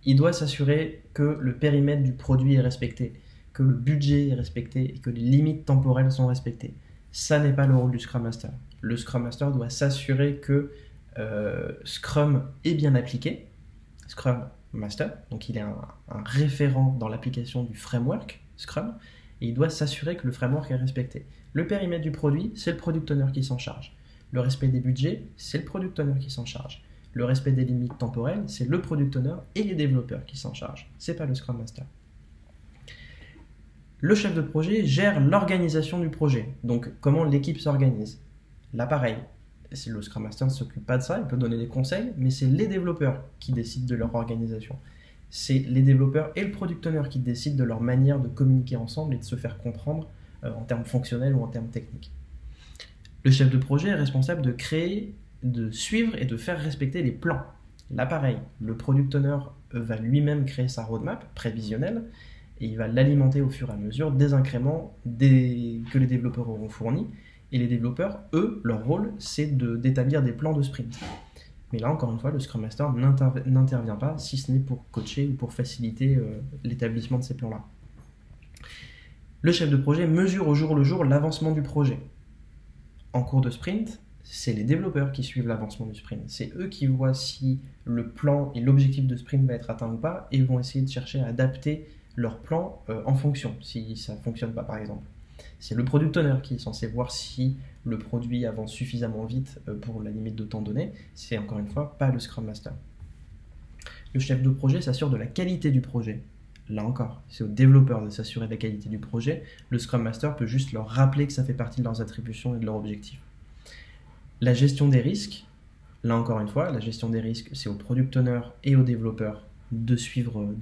Il doit s'assurer que le périmètre du produit est respecté, que le budget est respecté et que les limites temporelles sont respectées. Ça n'est pas le rôle du Scrum Master. Le Scrum Master doit s'assurer que Scrum est bien appliqué. Scrum Master, donc il est un référent dans l'application du framework Scrum, et il doit s'assurer que le framework est respecté. Le périmètre du produit, c'est le Product Owner qui s'en charge. Le respect des budgets, c'est le Product Owner qui s'en charge. Le respect des limites temporelles, c'est le Product Owner et les développeurs qui s'en chargent. C'est pas le Scrum Master. Le chef de projet gère l'organisation du projet, donc comment l'équipe s'organise. Là, pareil, le Scrum Master ne s'occupe pas de ça, il peut donner des conseils, mais c'est les développeurs qui décident de leur organisation. C'est les développeurs et le Product Owner qui décident de leur manière de communiquer ensemble et de se faire comprendre en termes fonctionnels ou en termes techniques. Le chef de projet est responsable de créer, de suivre et de faire respecter les plans. Là, pareil, le Product Owner va lui-même créer sa roadmap prévisionnelle et il va l'alimenter au fur et à mesure des incréments que les développeurs auront fournis. Et les développeurs, eux, leur rôle, c'est d'établir des plans de sprint. Mais là, encore une fois, le Scrum Master n'intervient pas, si ce n'est pour coacher ou pour faciliter l'établissement de ces plans-là. Le chef de projet mesure au jour le jour l'avancement du projet. En cours de sprint, c'est les développeurs qui suivent l'avancement du sprint. C'est eux qui voient si le plan et l'objectif de sprint va être atteint ou pas, et vont essayer de chercher à adapter leur plan en fonction, si ça ne fonctionne pas par exemple. C'est le Product Owner qui est censé voir si le produit avance suffisamment vite pour la limite de temps donné. C'est encore une fois pas le Scrum Master. Le chef de projet s'assure de la qualité du projet. Là encore, c'est aux développeurs de s'assurer de la qualité du projet. Le Scrum Master peut juste leur rappeler que ça fait partie de leurs attributions et de leurs objectifs. La gestion des risques, là encore une fois, la gestion des risques, c'est au Product Owner et aux développeurs de suivre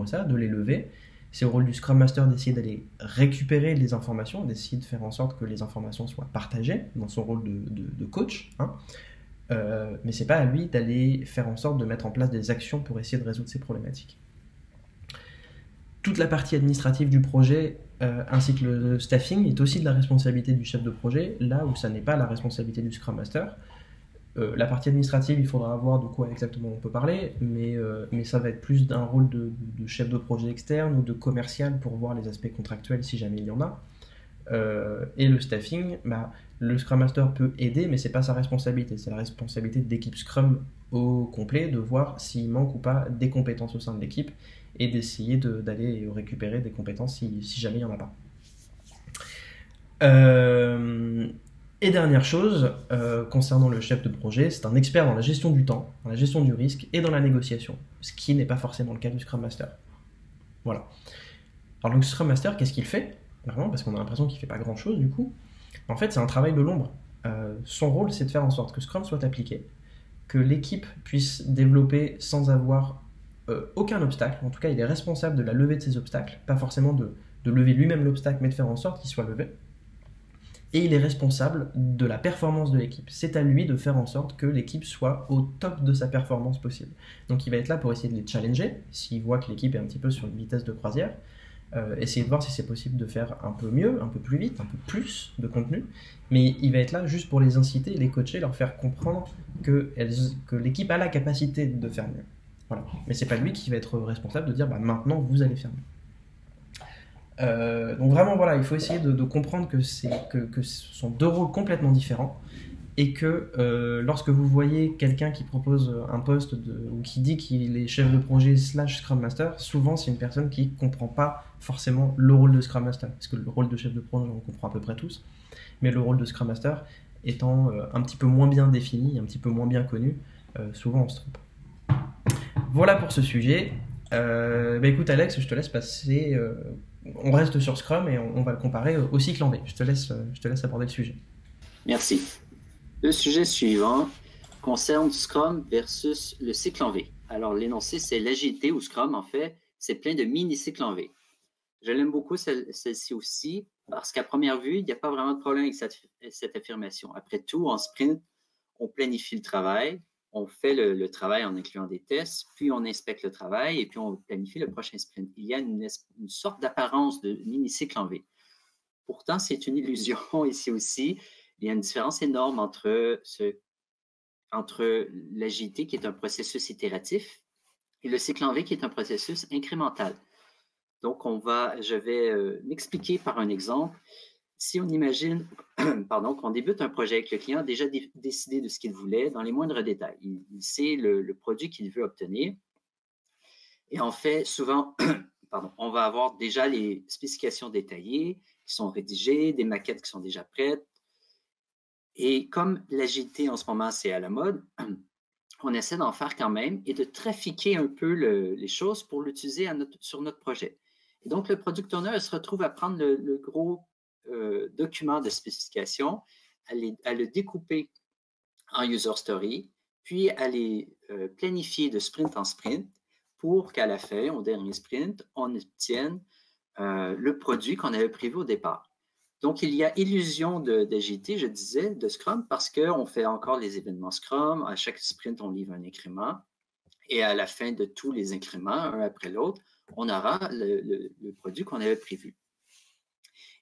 ça, de les lever. C'est au rôle du Scrum Master d'essayer d'aller récupérer les informations, d'essayer de faire en sorte que les informations soient partagées dans son rôle de coach. Mais ce n'est pas à lui d'aller faire en sorte de mettre en place des actions pour essayer de résoudre ces problématiques. Toute la partie administrative du projet ainsi que le staffing est aussi de la responsabilité du chef de projet, là où ça n'est pas la responsabilité du Scrum Master. La partie administrative, il faudra voir de quoi exactement on peut parler, mais ça va être plus d'un rôle de chef de projet externe ou de commercial pour voir les aspects contractuels si jamais il y en a. Et le staffing, bah, le Scrum Master peut aider, mais c'est pas sa responsabilité. C'est la responsabilité de l'équipe Scrum au complet de voir s'il manque ou pas des compétences au sein de l'équipe et d'essayer d'aller récupérer des compétences si jamais il n'y en a pas. Et dernière chose, concernant le chef de projet, c'est un expert dans la gestion du temps, dans la gestion du risque et dans la négociation, ce qui n'est pas forcément le cas du Scrum Master. Voilà. Alors le Scrum Master, qu'est-ce qu'il fait? Vraiment, parce qu'on a l'impression qu'il ne fait pas grand-chose du coup. En fait, c'est un travail de l'ombre. Son rôle, c'est de faire en sorte que Scrum soit appliqué, que l'équipe puisse développer sans avoir aucun obstacle. En tout cas, il est responsable de la levée de ces obstacles, pas forcément de lever lui-même l'obstacle, mais de faire en sorte qu'il soit levé. Et il est responsable de la performance de l'équipe. C'est à lui de faire en sorte que l'équipe soit au top de sa performance possible. Donc il va être là pour essayer de les challenger, s'il voit que l'équipe est un petit peu sur une vitesse de croisière, essayer de voir si c'est possible de faire un peu mieux, un peu plus vite, un peu plus de contenu, mais il va être là juste pour les inciter, les coacher, leur faire comprendre que l'équipe a la capacité de faire mieux. Voilà. Mais c'est pas lui qui va être responsable de dire bah, maintenant vous allez faire mieux. Donc vraiment voilà, il faut essayer de comprendre que ce sont deux rôles complètement différents et que lorsque vous voyez quelqu'un qui propose un poste ou qui dit qu'il est chef de projet / Scrum Master, souvent c'est une personne qui ne comprend pas forcément le rôle de Scrum Master, parce que le rôle de chef de projet on comprend à peu près tous, mais le rôle de Scrum Master étant un petit peu moins bien défini, un petit peu moins bien connu, souvent on se trompe. Voilà pour ce sujet. Bah écoute Alex, je te laisse passer... on reste sur Scrum et on va le comparer au cycle en V. Je te laisse aborder le sujet. Merci. Le sujet suivant concerne Scrum versus le cycle en V. Alors, l'énoncé, c'est l'agilité ou Scrum, en fait, c'est plein de mini-cycles en V. Je l'aime beaucoup, celle-ci aussi, parce qu'à première vue, il n'y a pas vraiment de problème avec cette affirmation. Après tout, en sprint, on planifie le travail, on fait le travail en incluant des tests, puis on inspecte le travail et puis on planifie le prochain sprint. Il y a une sorte d'apparence de mini-cycle en V. Pourtant, c'est une illusion ici aussi. Il y a une différence énorme entre l'agilité, qui est un processus itératif, et le cycle en V, qui est un processus incrémental. Donc, je vais m'expliquer par un exemple. Si on imagine qu'on débute un projet avec le client, déjà décidé de ce qu'il voulait dans les moindres détails. Il sait le produit qu'il veut obtenir. Et en fait, souvent, on va avoir déjà les spécifications détaillées qui sont rédigées, des maquettes qui sont déjà prêtes. Et comme l'agilité en ce moment, c'est à la mode, on essaie d'en faire quand même et de trafiquer un peu les choses pour l'utiliser sur notre projet. Et donc, le Product Owner se retrouve à prendre le gros document de spécification, à le découper en user story, puis à les planifier de sprint en sprint pour qu'à la fin, au dernier sprint, on obtienne le produit qu'on avait prévu au départ. Donc, il y a illusion d'agilité, je disais, de Scrum, parce qu'on fait encore les événements Scrum. À chaque sprint, on livre un incrément. Et à la fin de tous les incréments, un après l'autre, on aura le produit qu'on avait prévu.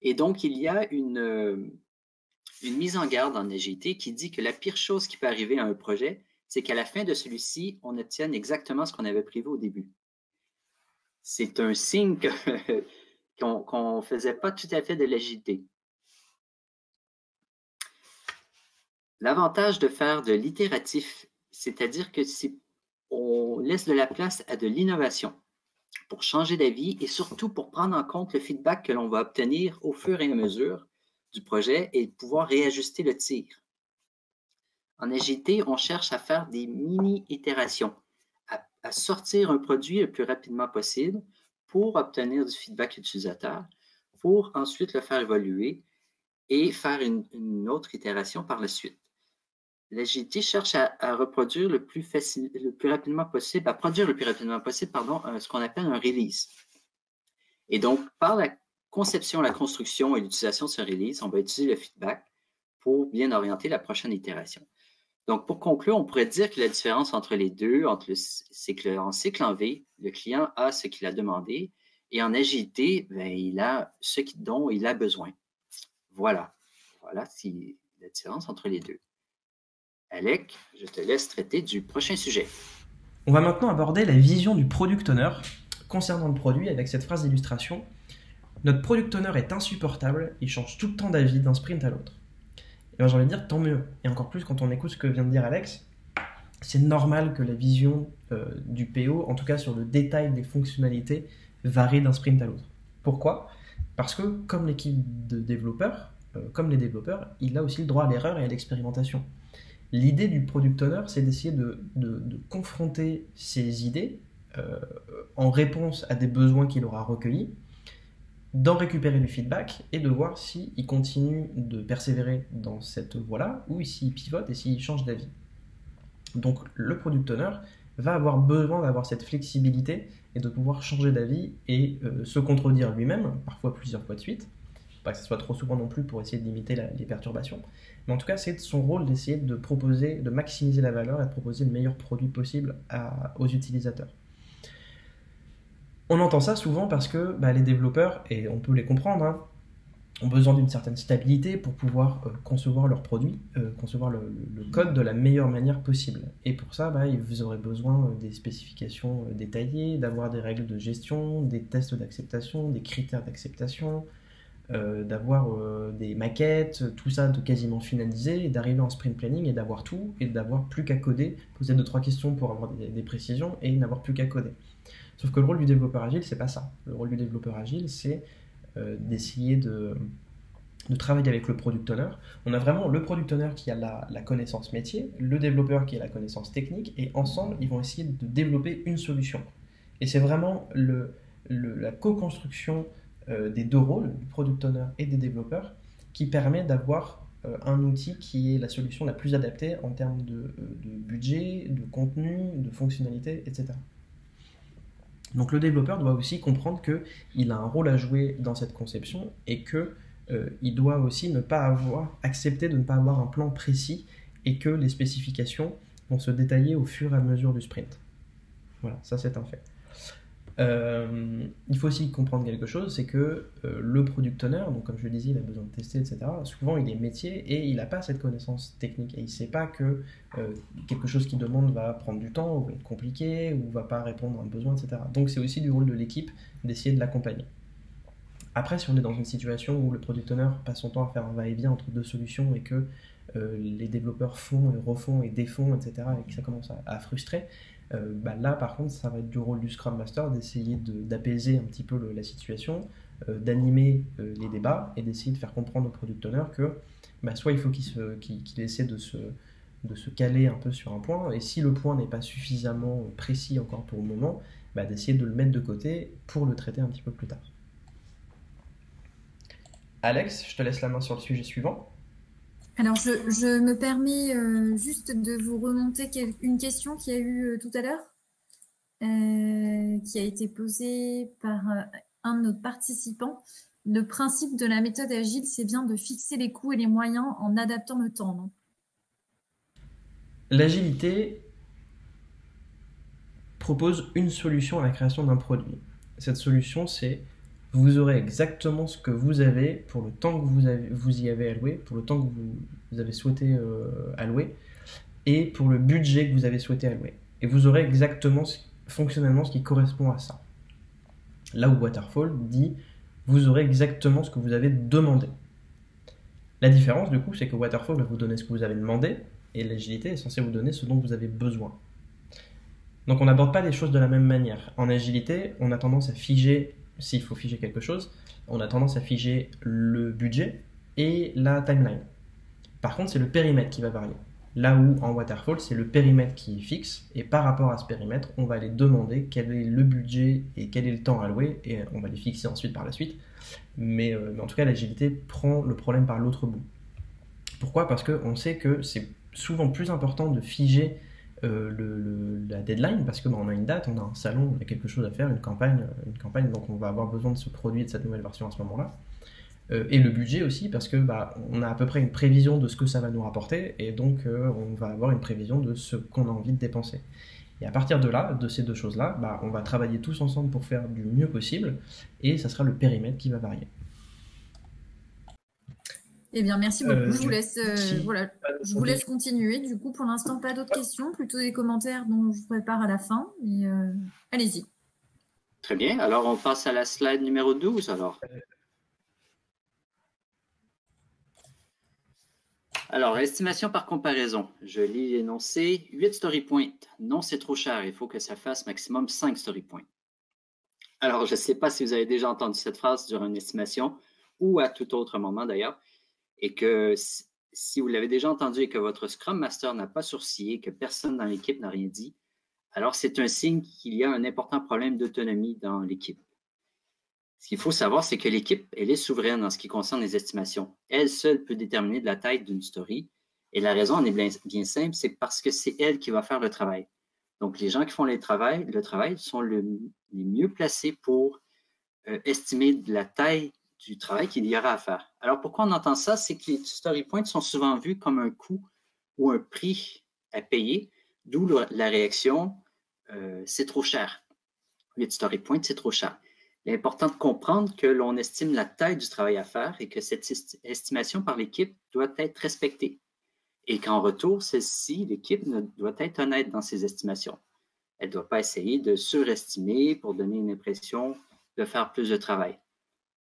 Et donc, il y a une mise en garde en agilité qui dit que la pire chose qui peut arriver à un projet, c'est qu'à la fin de celui-ci, on obtienne exactement ce qu'on avait prévu au début. C'est un signe qu'on ne faisait pas tout à fait de l'agilité. L'avantage de faire de l'itératif, c'est-à-dire que on laisse de la place à de l'innovation pour changer d'avis et surtout pour prendre en compte le feedback que l'on va obtenir au fur et à mesure du projet et pouvoir réajuster le tir. En agilité, on cherche à faire des mini-itérations, à sortir un produit le plus rapidement possible pour obtenir du feedback utilisateur, pour ensuite le faire évoluer et faire une autre itération par la suite. L'agilité cherche à reproduire le plus rapidement possible, à produire le plus rapidement possible, ce qu'on appelle un release. Et donc, par la conception, la construction et l'utilisation de ce release, on va utiliser le feedback pour bien orienter la prochaine itération. Donc, pour conclure, on pourrait dire que la différence entre les deux, c'est qu'en cycle en V, le client a ce qu'il a demandé et en agilité, il a ce dont il a besoin. Voilà, c'est la différence entre les deux. Alec, je te laisse traiter du prochain sujet. On va maintenant aborder la vision du product owner concernant le produit avec cette phrase d'illustration. Notre product owner est insupportable, il change tout le temps d'avis d'un sprint à l'autre. Et moi j'ai envie de dire tant mieux, et encore plus quand on écoute ce que vient de dire Alex, c'est normal que la vision du PO, en tout cas sur le détail des fonctionnalités, varie d'un sprint à l'autre. Pourquoi ? Parce que comme l'équipe de développeurs, comme les développeurs, il a aussi le droit à l'erreur et à l'expérimentation. L'idée du product owner, c'est d'essayer de confronter ses idées en réponse à des besoins qu'il aura recueillis, d'en récupérer du feedback et de voir s'il continue de persévérer dans cette voie-là ou s'il pivote et s'il change d'avis. Donc le product owner va avoir besoin d'avoir cette flexibilité et de pouvoir changer d'avis et se contredire lui-même, parfois plusieurs fois de suite, pas que ce soit trop souvent non plus pour essayer de limiter les perturbations, mais en tout cas c'est son rôle d'essayer de proposer, de maximiser la valeur et de proposer le meilleur produit possible aux utilisateurs. On entend ça souvent parce que les développeurs, et on peut les comprendre, ont besoin d'une certaine stabilité pour pouvoir concevoir leurs produits, concevoir le code de la meilleure manière possible. Et pour ça, ils auraient besoin des spécifications détaillées, d'avoir des règles de gestion, des tests d'acceptation, des critères d'acceptation, d'avoir des maquettes, tout ça de quasiment finalisé, et d'arriver en sprint planning et d'avoir tout, et d'avoir plus qu'à coder, poser 2-3 questions pour avoir des précisions, et n'avoir plus qu'à coder. Sauf que le rôle du développeur agile, c'est pas ça. Le rôle du développeur agile, c'est d'essayer de travailler avec le product owner. On a vraiment le product owner qui a la connaissance métier, le développeur qui a la connaissance technique, et ensemble, ils vont essayer de développer une solution. Et c'est vraiment la co-construction des deux rôles, du product owner et des développeurs, qui permet d'avoir un outil qui est la solution la plus adaptée en termes de budget, de contenu, de fonctionnalité, etc. Donc le développeur doit aussi comprendre qu'il a un rôle à jouer dans cette conception et qu'il doit aussi accepter de ne pas avoir un plan précis et que les spécifications vont se détailler au fur et à mesure du sprint. Voilà, ça c'est un fait. Il faut aussi comprendre quelque chose, c'est que le product owner, donc comme je le disais, il a besoin de tester, etc. Souvent il est métier et il n'a pas cette connaissance technique et il ne sait pas que quelque chose qu'il demande va prendre du temps, ou va être compliqué, ou va pas répondre à un besoin, etc. Donc c'est aussi du rôle de l'équipe d'essayer de l'accompagner. Après, si on est dans une situation où le product owner passe son temps à faire un va-et-vient entre deux solutions et que les développeurs font et refont et défont, etc., et que ça commence à frustrer, là par contre ça va être du rôle du Scrum Master d'essayer d'apaiser un petit peu la situation, d'animer les débats et d'essayer de faire comprendre au product owner que soit il faut qu'il essaie de se caler un peu sur un point, et si le point n'est pas suffisamment précis encore pour le moment, d'essayer de le mettre de côté pour le traiter un petit peu plus tard. Alex, je te laisse la main sur le sujet suivant. Alors, je me permets juste de vous remonter une question qu'il y a eu tout à l'heure, qui a été posée par un de nos participants. Le principe de la méthode agile, c'est bien de fixer les coûts et les moyens en adaptant le temps, non ? L'agilité propose une solution à la création d'un produit. Cette solution, c'est vous aurez exactement ce que vous avez pour le temps que vous y avez alloué, pour le temps que vous avez souhaité allouer, et pour le budget que vous avez souhaité allouer. Et vous aurez exactement fonctionnellement ce qui correspond à ça. Là où Waterfall dit vous aurez exactement ce que vous avez demandé. La différence du coup, c'est que Waterfall va vous donner ce que vous avez demandé, et l'agilité est censée vous donner ce dont vous avez besoin. Donc on n'aborde pas les choses de la même manière. En agilité, on a tendance à figer, s'il faut figer quelque chose, on a tendance à figer le budget et la timeline. Par contre, c'est le périmètre qui va varier. Là où en Waterfall, c'est le périmètre qui est fixe, et par rapport à ce périmètre, on va aller demander quel est le budget et quel est le temps alloué, et on va les fixer ensuite par la suite. Mais en tout cas, l'agilité prend le problème par l'autre bout. Pourquoi ? Parce qu'on sait que c'est souvent plus important de figer la deadline, parce que on a une date, on a un salon, on a quelque chose à faire, une campagne, donc on va avoir besoin de ce produit et de cette nouvelle version à ce moment-là. Et le budget aussi, parce que on a à peu près une prévision de ce que ça va nous rapporter, et donc on va avoir une prévision de ce qu'on a envie de dépenser. Et à partir de là, de ces deux choses-là, on va travailler tous ensemble pour faire du mieux possible, et ça sera le périmètre qui va varier. Eh bien, merci beaucoup. Je vous laisse, si, voilà, je vous laisse continuer. Du coup, pour l'instant, pas d'autres questions, plutôt des commentaires dont je vous prépare à la fin. Mais allez-y. Très bien. Alors, on passe à la slide numéro 12, alors. Alors, estimation par comparaison. Je lis l'énoncé. 8 story points. Non, c'est trop cher. Il faut que ça fasse maximum 5 story points. Alors, je ne sais pas si vous avez déjà entendu cette phrase durant une estimation ou à tout autre moment d'ailleurs, et que si vous l'avez déjà entendu et que votre Scrum Master n'a pas sourcillé, que personne dans l'équipe n'a rien dit, alors c'est un signe qu'il y a un important problème d'autonomie dans l'équipe. Ce qu'il faut savoir, c'est que l'équipe, elle est souveraine en ce qui concerne les estimations. Elle seule peut déterminer la taille d'une story. Et la raison en est bien simple, c'est parce que c'est elle qui va faire le travail. Donc, les gens qui font le travail sont les mieux placés pour estimer la taille du travail qu'il y aura à faire. Alors, pourquoi on entend ça? C'est que les story points sont souvent vus comme un coût ou un prix à payer, d'où la réaction c'est trop cher. 8 story points, c'est trop cher. Il est important de comprendre que l'on estime la taille du travail à faire et que cette estimation par l'équipe doit être respectée. Et qu'en retour, celle-ci, l'équipe, doit être honnête dans ses estimations. Elle ne doit pas essayer de surestimer pour donner une impression de faire plus de travail.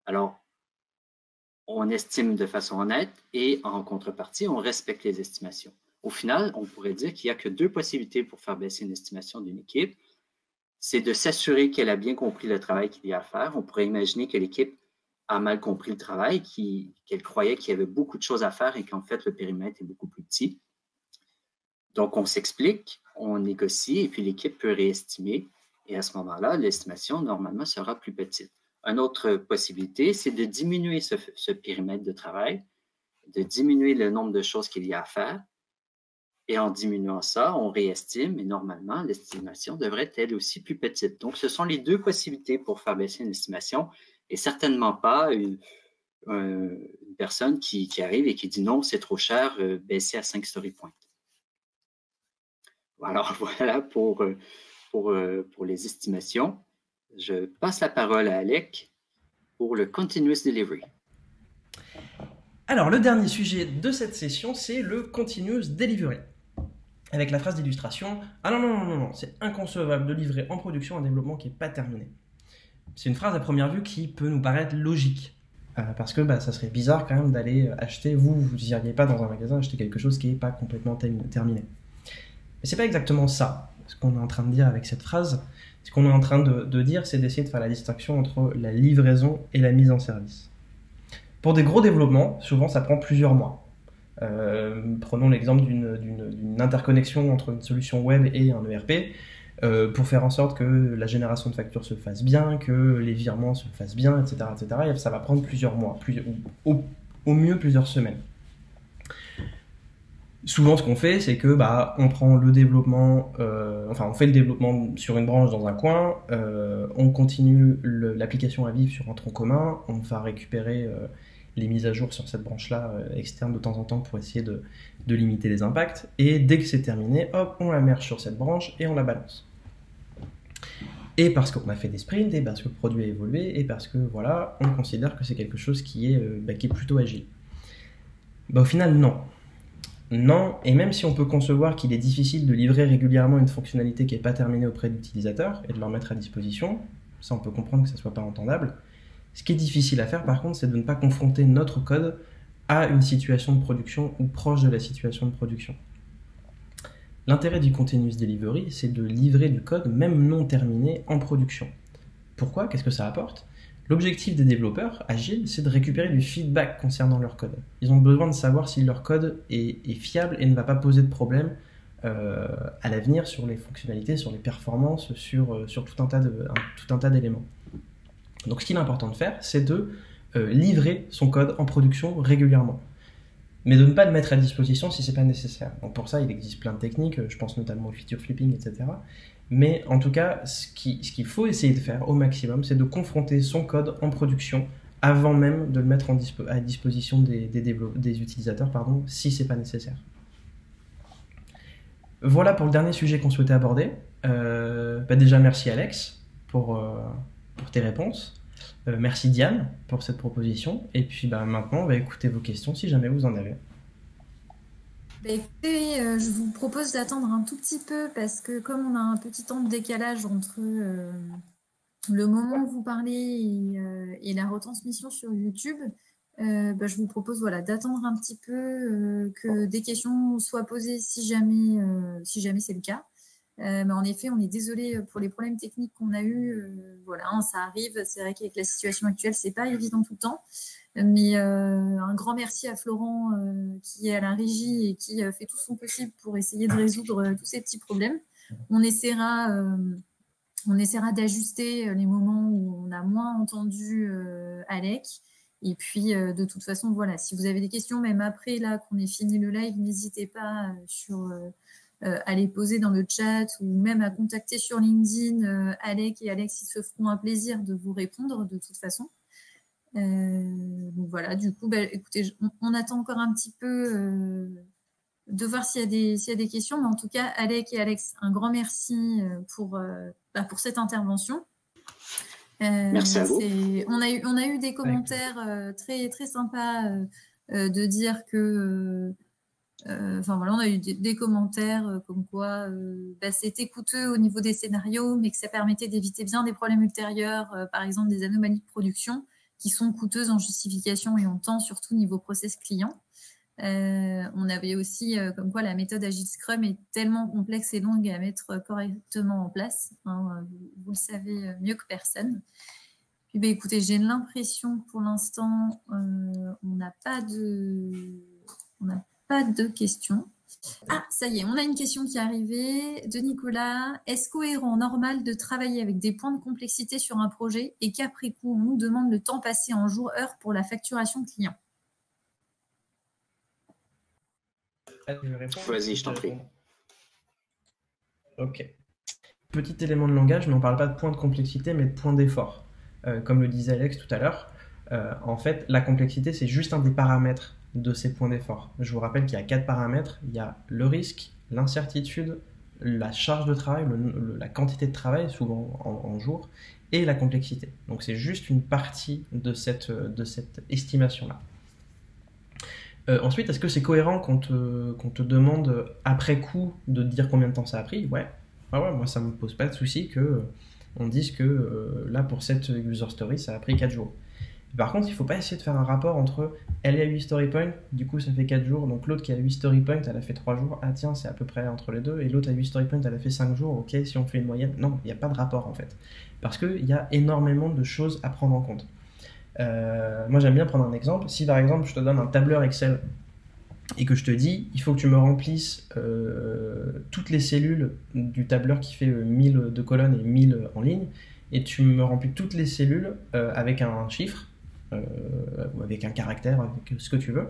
Alors, on estime de façon honnête et en contrepartie, on respecte les estimations. Au final, on pourrait dire qu'il n'y a que 2 possibilités pour faire baisser une estimation d'une équipe. C'est de s'assurer qu'elle a bien compris le travail qu'il y a à faire. On pourrait imaginer que l'équipe a mal compris le travail, qu'elle croyait qu'il y avait beaucoup de choses à faire et qu'en fait, le périmètre est beaucoup plus petit. Donc, on s'explique, on négocie et puis l'équipe peut réestimer. Et à ce moment-là, l'estimation, normalement, sera plus petite. Une autre possibilité, c'est de diminuer ce périmètre de travail, de diminuer le nombre de choses qu'il y a à faire. Et en diminuant ça, on réestime et normalement, l'estimation devrait être elle aussi plus petite. Donc, ce sont les 2 possibilités pour faire baisser une estimation et certainement pas une personne qui arrive et qui dit non, c'est trop cher, baisser à 5 story points. Alors, voilà pour les estimations. Je passe la parole à Alec pour le Continuous Delivery. Alors, le dernier sujet de cette session, c'est le Continuous Delivery. Avec la phrase d'illustration, « Ah non, c'est inconcevable de livrer en production un développement qui n'est pas terminé. » C'est une phrase à première vue qui peut nous paraître logique. Parce que ça serait bizarre quand même d'aller acheter, vous iriez pas dans un magasin acheter quelque chose qui n'est pas complètement terminé. Mais c'est pas exactement ça, ce qu'on est en train de dire avec cette phrase. Ce qu'on est en train de dire, c'est d'essayer de faire la distinction entre la livraison et la mise en service. Pour des gros développements, souvent ça prend plusieurs mois. Prenons l'exemple d'une interconnexion entre une solution web et un ERP pour faire en sorte que la génération de factures se fasse bien, que les virements se fassent bien, etc. Et ça va prendre plusieurs mois, au mieux plusieurs semaines. Souvent, ce qu'on fait, c'est que on prend le développement, on fait le développement sur une branche dans un coin, on continue l'application à vivre sur un tronc commun, on va récupérer les mises à jour sur cette branche-là externe de temps en temps pour essayer de limiter les impacts. Et dès que c'est terminé, hop, on la merge sur cette branche et on la balance. Et parce qu'on a fait des sprints, et parce que le produit a évolué, et parce que voilà, on considère que c'est quelque chose qui est plutôt agile. Au final, non. Non, et même si on peut concevoir qu'il est difficile de livrer régulièrement une fonctionnalité qui n'est pas terminée auprès de l'utilisateur et de leur mettre à disposition, ça on peut comprendre que ça ne soit pas entendable. Ce qui est difficile à faire par contre, c'est de ne pas confronter notre code à une situation de production ou proche de la situation de production. L'intérêt du Continuous Delivery, c'est de livrer du code, même non terminé, en production. Pourquoi? Qu'est-ce que ça apporte? L'objectif des développeurs agiles, c'est de récupérer du feedback concernant leur code. Ils ont besoin de savoir si leur code est fiable et ne va pas poser de problème à l'avenir sur les fonctionnalités, sur les performances, sur tout un tas d'éléments. Donc ce qu'il est important de faire, c'est de livrer son code en production régulièrement. Mais de ne pas le mettre à disposition si ce n'est pas nécessaire. Donc pour ça, il existe plein de techniques, je pense notamment au feature flipping, etc. Mais en tout cas, ce qu'il faut essayer de faire au maximum, c'est de confronter son code en production avant même de le mettre à disposition des utilisateurs, si ce n'est pas nécessaire. Voilà pour le dernier sujet qu'on souhaitait aborder. Déjà, merci Alex pour tes réponses. Merci Diane pour cette proposition. Et puis maintenant, on va écouter vos questions si jamais vous en avez. Écoutez, je vous propose d'attendre un tout petit peu parce que comme on a un petit temps de décalage entre le moment où vous parlez et la retransmission sur YouTube, je vous propose d'attendre un petit peu que des questions soient posées si jamais c'est le cas. Mais en effet, on est désolé pour les problèmes techniques qu'on a eus. Ça arrive. C'est vrai qu'avec la situation actuelle, c'est pas évident tout le temps. Mais un grand merci à Florent qui est à la régie et qui fait tout son possible pour essayer de résoudre tous ces petits problèmes. On essaiera d'ajuster les moments où on a moins entendu Alec. Et puis, de toute façon, si vous avez des questions, même après là qu'on ait fini le live, n'hésitez pas à les poser dans le chat ou même à contacter sur LinkedIn Alec et Alex, ils se feront un plaisir de vous répondre de toute façon. Du coup, écoutez, on attend encore un petit peu de voir s'il y a des questions, mais en tout cas, Alec et Alex, un grand merci pour cette intervention. Merci à vous. On a eu des commentaires très, très sympas de dire que on a eu des commentaires comme quoi c'était coûteux au niveau des scénarios, mais que ça permettait d'éviter bien des problèmes ultérieurs, par exemple des anomalies de production qui sont coûteuses en justification et en temps, surtout niveau process client. On avait aussi comme quoi la méthode Agile Scrum est tellement complexe et longue à mettre correctement en place. Vous le savez mieux que personne. Puis, écoutez, j'ai l'impression que pour l'instant, on n'a pas de questions. Ah, ça y est, on a une question qui est arrivée de Nicolas. Est-ce cohérent, normal de travailler avec des points de complexité sur un projet et qu'après coup, on nous demande le temps passé en jours-heures pour la facturation client? Vas-y, je t'en prie. Ok. Petit élément de langage, mais on ne parle pas de point de complexité, mais de point d'effort. Comme le disait Alex tout à l'heure, en fait, la complexité, c'est juste un des paramètres de ces points d'effort. Je vous rappelle qu'il y a 4 paramètres. Il y a le risque, l'incertitude, la charge de travail, la quantité de travail, souvent en jours, et la complexité. Donc c'est juste une partie de cette estimation-là. Ensuite, est-ce que c'est cohérent qu'on te demande après coup de dire combien de temps ça a pris? Ouais. Ah ouais, moi ça me pose pas de souci que on dise que là pour cette user story ça a pris 4 jours. Par contre, il ne faut pas essayer de faire un rapport entre elle est à 8 story points, du coup ça fait 4 jours, donc l'autre qui a 8 story points, elle a fait 3 jours, ah tiens, c'est à peu près entre les deux, et l'autre à 8 story points, elle a fait 5 jours, ok, si on fait une moyenne, non, il n'y a pas de rapport en fait. Parce qu'il y a énormément de choses à prendre en compte. Moi j'aime bien prendre un exemple. Si par exemple je te donne un tableur Excel et que je te dis il faut que tu me remplisses toutes les cellules du tableur qui fait 1000 de colonnes et 1000 en ligne, et tu me remplis toutes les cellules avec un chiffre ou avec un caractère, avec ce que tu veux,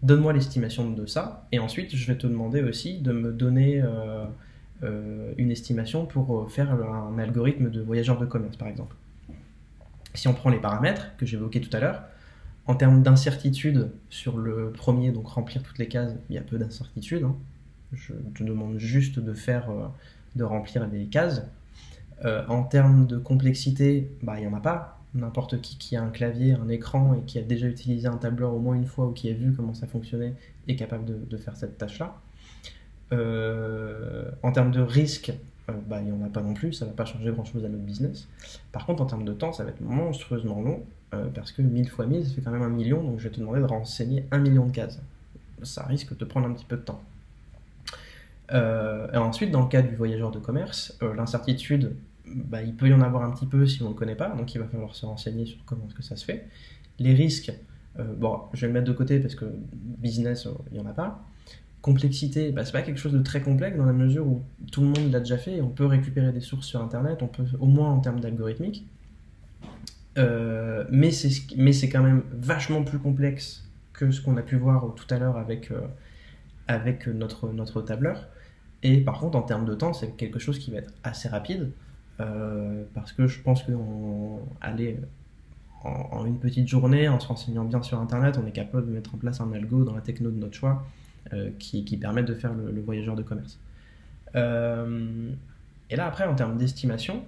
donne-moi l'estimation de ça, et ensuite je vais te demander aussi de me donner une estimation pour faire un algorithme de voyageur de commerce par exemple. Si on prend les paramètres que j'évoquais tout à l'heure, en termes d'incertitude sur le premier, donc remplir toutes les cases, il y a peu d'incertitude. Je te demande juste de remplir les cases. En termes de complexité, il n'y en a pas. N'importe qui a un clavier, un écran et qui a déjà utilisé un tableur au moins une fois ou qui a vu comment ça fonctionnait est capable de faire cette tâche-là. En termes de risque, il n'y en a pas non plus, ça ne va pas changer grand-chose à notre business. Par contre, en termes de temps, ça va être monstrueusement long, parce que 1000 fois 1000, ça fait quand même 1 million, donc je vais te demander de renseigner 1 million de cases. Ça risque de prendre un petit peu de temps. Et ensuite, dans le cas du voyageur de commerce, l'incertitude, il peut y en avoir un petit peu si on ne le connaît pas, donc il va falloir se renseigner sur comment est-ce que ça se fait. Les risques, je vais le mettre de côté parce que business, il n'y en a pas. Complexité, c'est pas quelque chose de très complexe dans la mesure où tout le monde l'a déjà fait et on peut récupérer des sources sur internet, on peut au moins en termes d'algorithmique, mais c'est quand même vachement plus complexe que ce qu'on a pu voir tout à l'heure avec notre tableur. Et par contre en termes de temps, c'est quelque chose qui va être assez rapide, parce que je pense qu'en une petite journée, en se renseignant bien sur internet, on est capable de mettre en place un algo dans la techno de notre choix qui permettent de faire le voyageur de commerce. Et là après, en termes d'estimation,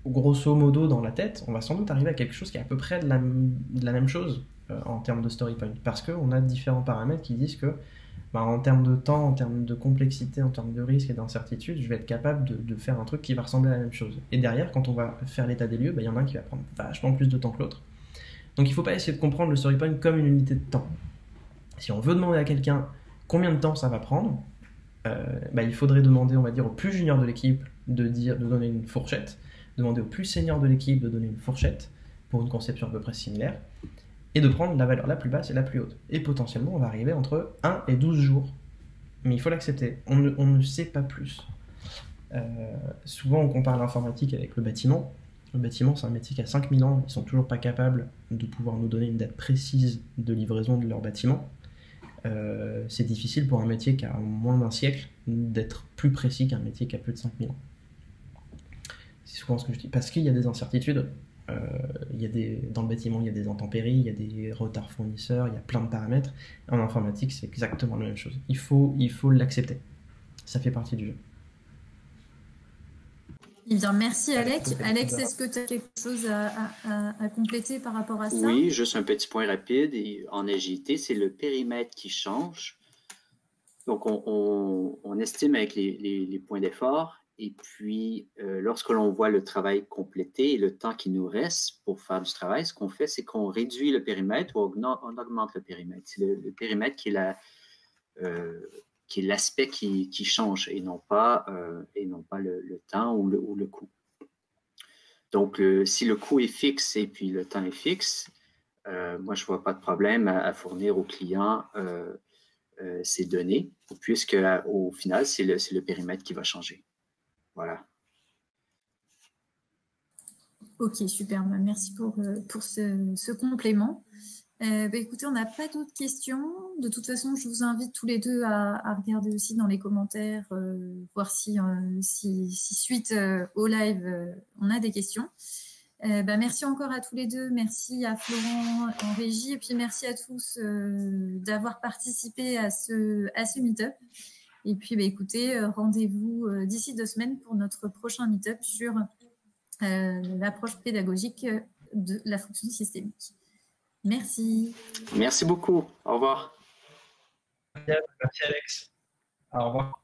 grosso modo dans la tête, on va sans doute arriver à quelque chose qui est à peu près de la même chose en termes de story point, parce qu'on a différents paramètres qui disent que en termes de temps, en termes de complexité, en termes de risque et d'incertitude, je vais être capable de faire un truc qui va ressembler à la même chose. Et derrière, quand on va faire l'état des lieux, il y en a un qui va prendre vachement plus de temps que l'autre. Donc il ne faut pas essayer de comprendre le story point comme une unité de temps. Si on veut demander à quelqu'un combien de temps ça va prendre, il faudrait demander, on va dire, au plus junior de l'équipe de donner une fourchette, demander au plus senior de l'équipe de donner une fourchette pour une conception à peu près similaire, et de prendre la valeur la plus basse et la plus haute. Et potentiellement, on va arriver entre 1 et 12 jours. Mais il faut l'accepter. On ne sait pas plus. Souvent, on compare l'informatique avec le bâtiment. Le bâtiment, c'est un métier qui a 5000 ans. Ils sont toujours pas capables de pouvoir nous donner une date précise de livraison de leur bâtiment. C'est difficile pour un métier qui a moins d'un siècle d'être plus précis qu'un métier qui a plus de 5000 ans. C'est souvent ce que je dis. Parce qu'il y a des incertitudes. Dans le bâtiment, il y a des intempéries, il y a des retards fournisseurs, il y a plein de paramètres. En informatique, c'est exactement la même chose. Il faut l'accepter. Ça fait partie du jeu. Eh bien, merci Alex. Alex, est-ce que tu as quelque chose à compléter par rapport à ça? Oui, juste un petit point rapide. En agilité, c'est le périmètre qui change. Donc, on estime avec les points d'effort. Et puis, lorsque l'on voit le travail complété et le temps qui nous reste pour faire du travail, ce qu'on fait, c'est qu'on réduit le périmètre ou on augmente le périmètre. C'est le périmètre qui est l'aspect qui change et non pas le temps ou le coût. Donc, si le coût est fixe et puis le temps est fixe, moi, je ne vois pas de problème à fournir au client ces données, puisque au final, c'est le périmètre qui va changer. Voilà. Ok, super. Merci pour ce complément. Écoutez, on n'a pas d'autres questions. De toute façon, je vous invite tous les deux à regarder aussi dans les commentaires, voir si suite au live, on a des questions. Merci encore à tous les deux. Merci à Florent en régie. Et puis, merci à tous d'avoir participé à ce meet-up. Et puis, écoutez, rendez-vous d'ici 2 semaines pour notre prochain meet-up sur l'approche pédagogique de la fonction systémique. Merci. Merci beaucoup. Au revoir. Merci Alex. Au revoir.